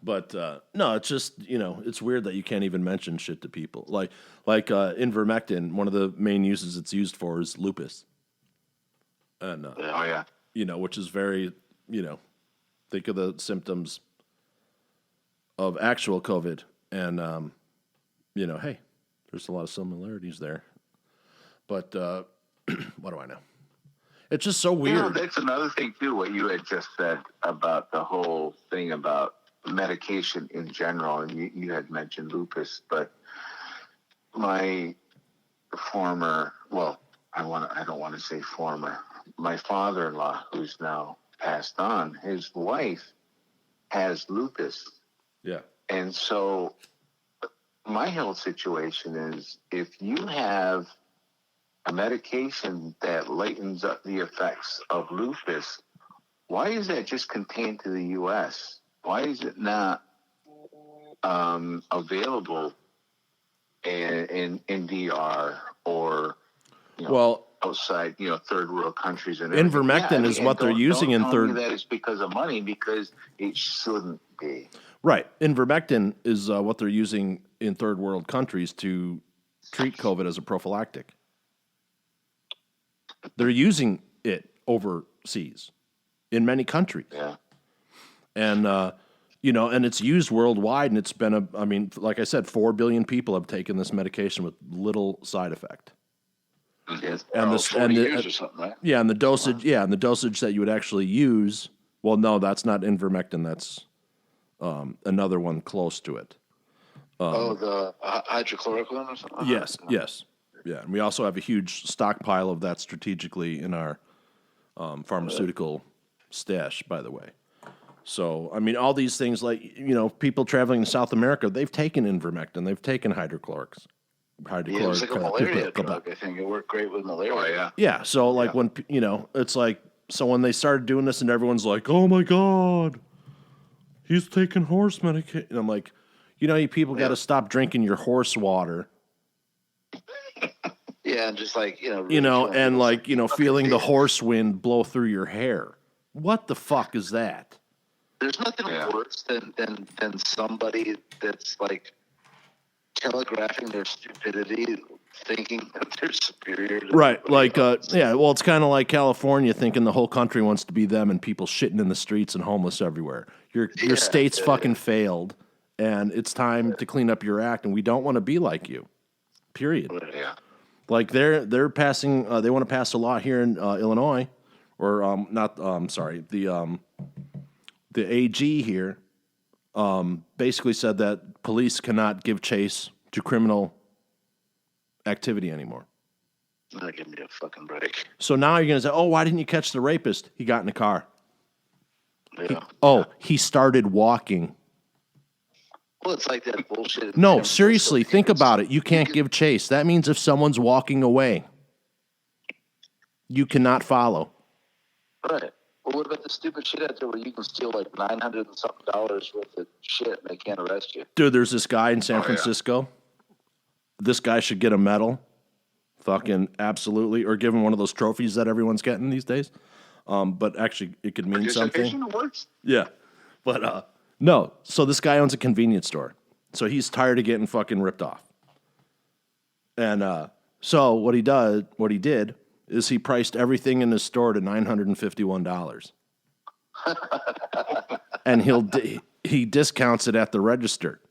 But, no, it's just, it's weird that you can't even mention shit to people. Like ivermectin, one of the main uses it's used for is lupus. And, Oh, yeah. Which is very, think of the symptoms of actual COVID. And, hey, there's a lot of similarities there. But what do I know? It's just so weird. That's another thing, too, what you had just said about the whole thing about medication in general. And you had mentioned lupus, but my former, well, I don't want to say former, my father-in-law, who's now passed on, his wife has lupus. Yeah. And so my health situation is if you have a medication that lightens up the effects of lupus, why is that just contained to the U.S.? Why is it not available in DR or outside, third world countries? And ivermectin is what they're using in third. That is because of money, because it shouldn't be. Right, ivermectin is what they're using in third world countries to treat COVID as a prophylactic. They're using it overseas in many countries. Yeah. And, and it's used worldwide, and it's been like I said, 4 billion people have taken this medication with little side effect. Yes, And 40 years or something, right? Yeah, and the dosage, and the dosage that you would actually use, well, no, that's not ivermectin, that's another one close to it. The hydrochloroquine or something? Yes. Yeah, and we also have a huge stockpile of that strategically in our pharmaceutical stash, by the way. So, all these things like, people traveling to South America, they've taken ivermectin, they've taken hydrochlorics. Yeah, it was like a malaria drug, I think. It worked great with malaria. Oh, yeah. Yeah, so when, it's like, so when they started doing this and everyone's like, oh my God, he's taking horse medication. And I'm like, you people got to stop drinking your horse water. Yeah, and just like, feeling the horse wind blow through your hair. What the fuck is that? There's nothing worse than somebody that's like telegraphing their stupidity, thinking that they're superior. Right, it's kind of like California thinking the whole country wants to be them and people shitting in the streets and homeless everywhere. Your state's fucking failed, and it's time to clean up your act, and we don't want to be like you. Period. Yeah. Like they're passing, they want to pass a law here in Illinois, or the AG here basically said that police cannot give chase to criminal activity anymore. Not give me a fucking break. So now you're going to say, oh, why didn't you catch the rapist? He got in a car. Yeah. He started walking. Well, it's like that bullshit. No, seriously, think about it. You can't give chase. That means if someone's walking away, you cannot follow. Right. Well, what about the stupid shit out there where you can steal like $900 and something worth of shit and they can't arrest you? Dude, there's this guy in San Francisco. This guy should get a medal. Fucking absolutely. Or give him one of those trophies that everyone's getting these days. But actually, it could mean something. Yeah. But, no. So this guy owns a convenience store. So he's tired of getting fucking ripped off. And so what he did is he priced everything in his store to $951. And he discounts it at the register.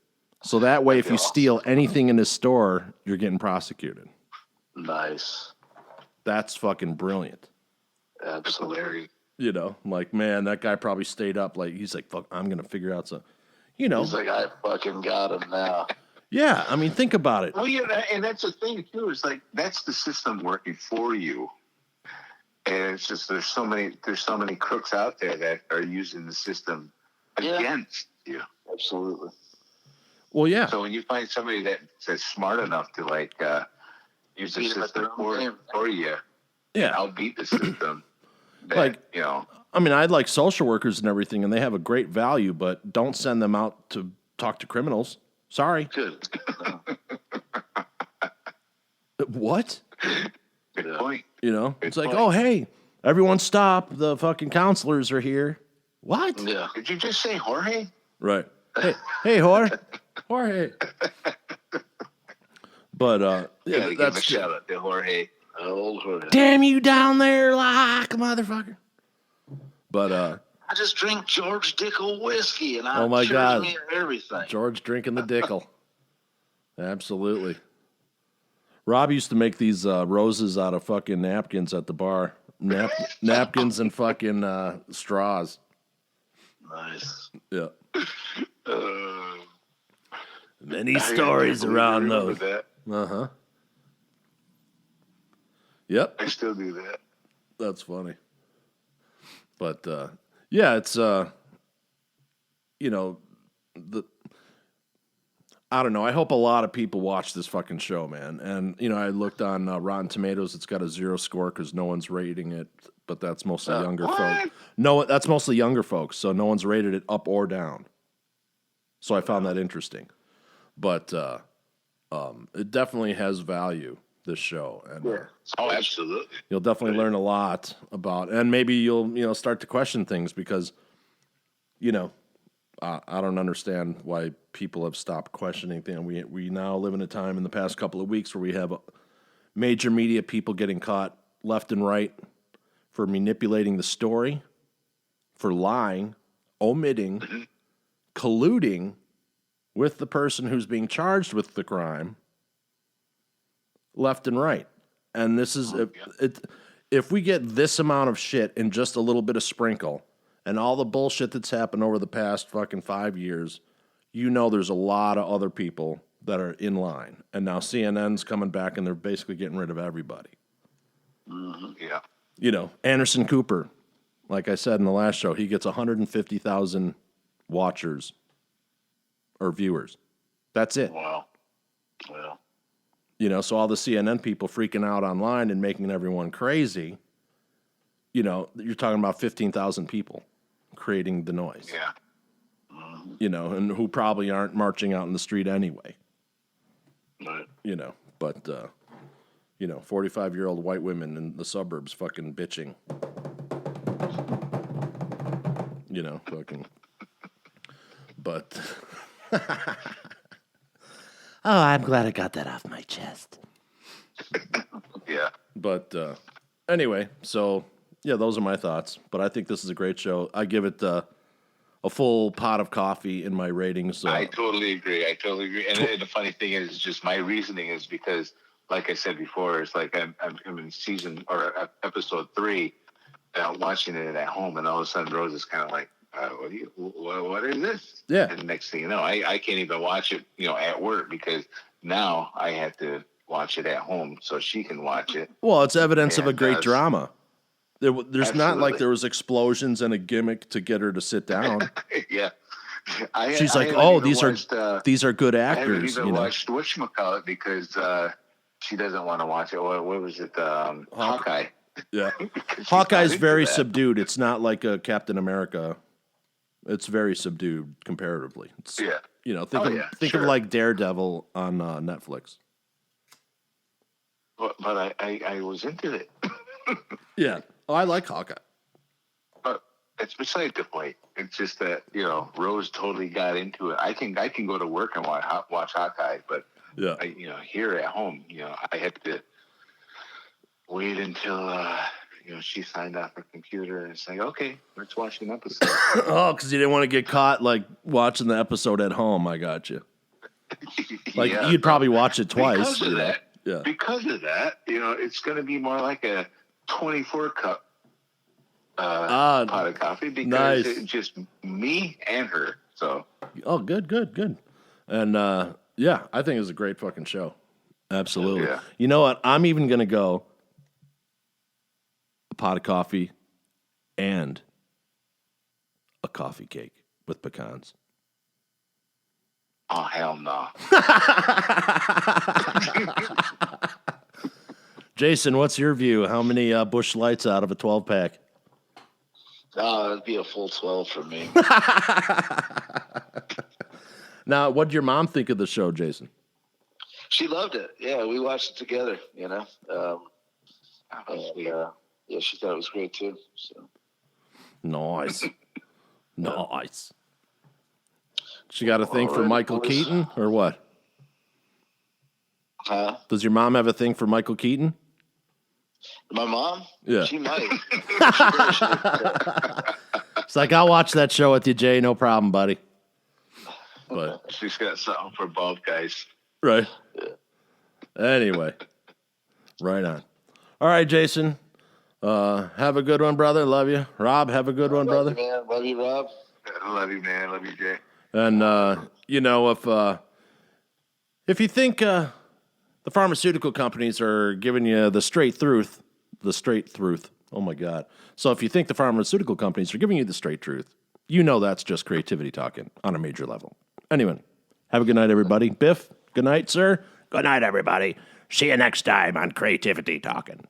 So that way, if you steal anything in his store, you're getting prosecuted. Nice. That's fucking brilliant. Absolutely. You know, like, man, that guy probably stayed up. Like, he's like, fuck, I'm going to figure out some, you know. He's like, I fucking got him now. Yeah, I mean, think about it. Well, yeah, and that's the thing, too. It's like, that's the system working for you. And it's just, there's so many crooks out there that are using the system against you. Absolutely. Well, yeah. So when you find somebody that's smart enough to, like, use the system for you, yeah, I'll beat the system. That, like, you know, I mean, I'd like social workers and everything, and they have a great value, but don't send them out to talk to criminals. Sorry. Good. What? good point. You know, Good it's like, point. oh, hey, everyone stop. The fucking counselors are here. What? Yeah. Did you just say Jorge? Right. Hey, Jorge. Jorge. But, yeah, Give a shout out to Jorge. Old Jorge. damn you down there like a motherfucker. But, I just drink George Dickel whiskey, and Oh, my God. me everything. George drinking the Dickel. Absolutely. Rob used to make these roses out of fucking napkins at the bar. Napkins and fucking straws. Nice. Yeah. Many stories around those. That. Uh-huh. Yep. I still do that. That's funny. But, yeah, it's, you know, I don't know. I hope a lot of people watch this fucking show, man. And, you know, I looked on Rotten Tomatoes. It's got a 0 score because no one's rating it, but that's mostly younger folks. No, that's mostly younger folks, so no one's rated it up or down. So I found that interesting. But it definitely has value, this show. And Oh, absolutely. you'll definitely learn a lot about, and maybe you'll start to question things because, you know, I don't understand why people have stopped questioning things. We now live in a time in the past couple of weeks where we have major media people getting caught left and right for manipulating the story, for lying, omitting, colluding with the person who's being charged with the crime, left and right. And this is if we get this amount of shit in just a little bit of sprinkle, and all the bullshit that's happened over the past fucking 5 years, you know there's a lot of other people that are in line. And now CNN's coming back and they're basically getting rid of everybody. Mm-hmm. Yeah. You know, Anderson Cooper, like I said in the last show, he gets 150,000 watchers or viewers. That's it. Wow. Well. You know, so all the CNN people freaking out online and making everyone crazy, you know, you're talking about 15,000 people creating the noise. Yeah. You know, and who probably aren't marching out in the street anyway. Right. You know, but, you know, 45-year-old white women in the suburbs fucking bitching. You know, fucking. But. Oh, I'm glad I got that off my chest. Yeah. But anyway, so, yeah, those are my thoughts. But I think this is a great show. I give it a full pot of coffee in my ratings. I totally agree. And the funny thing is, just my reasoning is because, like I said before, it's like I'm in season or episode 3, and I'm watching it at home, and all of a sudden Rose is kind of like, what is this? Yeah. And the next thing you know, I can't even watch it, you know, at work because now I have to watch it at home so she can watch it. Well, it's evidence of a great drama. There's not like Absolutely. there was explosions and a gimmick to get her to sit down. Yeah. She's like, these are good I haven't actors. even You know? watched whatchamacallit because she doesn't want to watch it. What was it? Hawkeye. Yeah. She's Hawkeye's not into very that. subdued. It's not like a Captain America. It's very subdued comparatively. It's, Yeah. You know, think of sure. like Daredevil on Netflix. But I was into it. Yeah. Oh, I like Hawkeye. But it's beside the point. It's just that, you know, Rose totally got into it. I can go to work and watch Hawkeye, but Yeah. here at home, I had to wait until she signed off her computer and say, okay, let's watch an episode. Oh, because you didn't want to get caught like watching the episode at home. I got you. Like Yeah. you'd probably watch it twice. Because of that. Yeah. Because of that, it's going to be more like a 24 cup pot of coffee because nice. it's just me and her. So. Oh, good. And yeah, I think it was a great fucking show. Absolutely. Yeah. You know what? I'm even gonna go a pot of coffee and a coffee cake with pecans. Oh, hell no. Jason, what's your view? How many Busch Lights out of a 12-pack? It'd be a full 12 for me. Now, what did your mom think of the show, Jason? She loved it. Yeah, we watched it together, yeah, she thought it was great too. So. Nice. Nice. She got a thing for Micheal Keaton, or what? Huh? Does your mom have a thing for Micheal Keaton? My mom? Yeah. She might. It's like, I'll watch that show with you, Jay. No problem, buddy. But She's got something for both guys. right. Anyway, right on. All right, Jason. Have a good one, brother. Love you. Rob, have a good one, brother. Love you, man. Love you, Rob. I love you, man. I love you, Jay. And if you think the pharmaceutical companies are giving you the straight truth. Oh my God! So if you think the pharmaceutical companies are giving you the straight truth, you know that's just creativity talking on a major level. Anyway, have a good night, everybody. Biff, good night, sir. Good night, everybody. See you next time on Creativity Talking.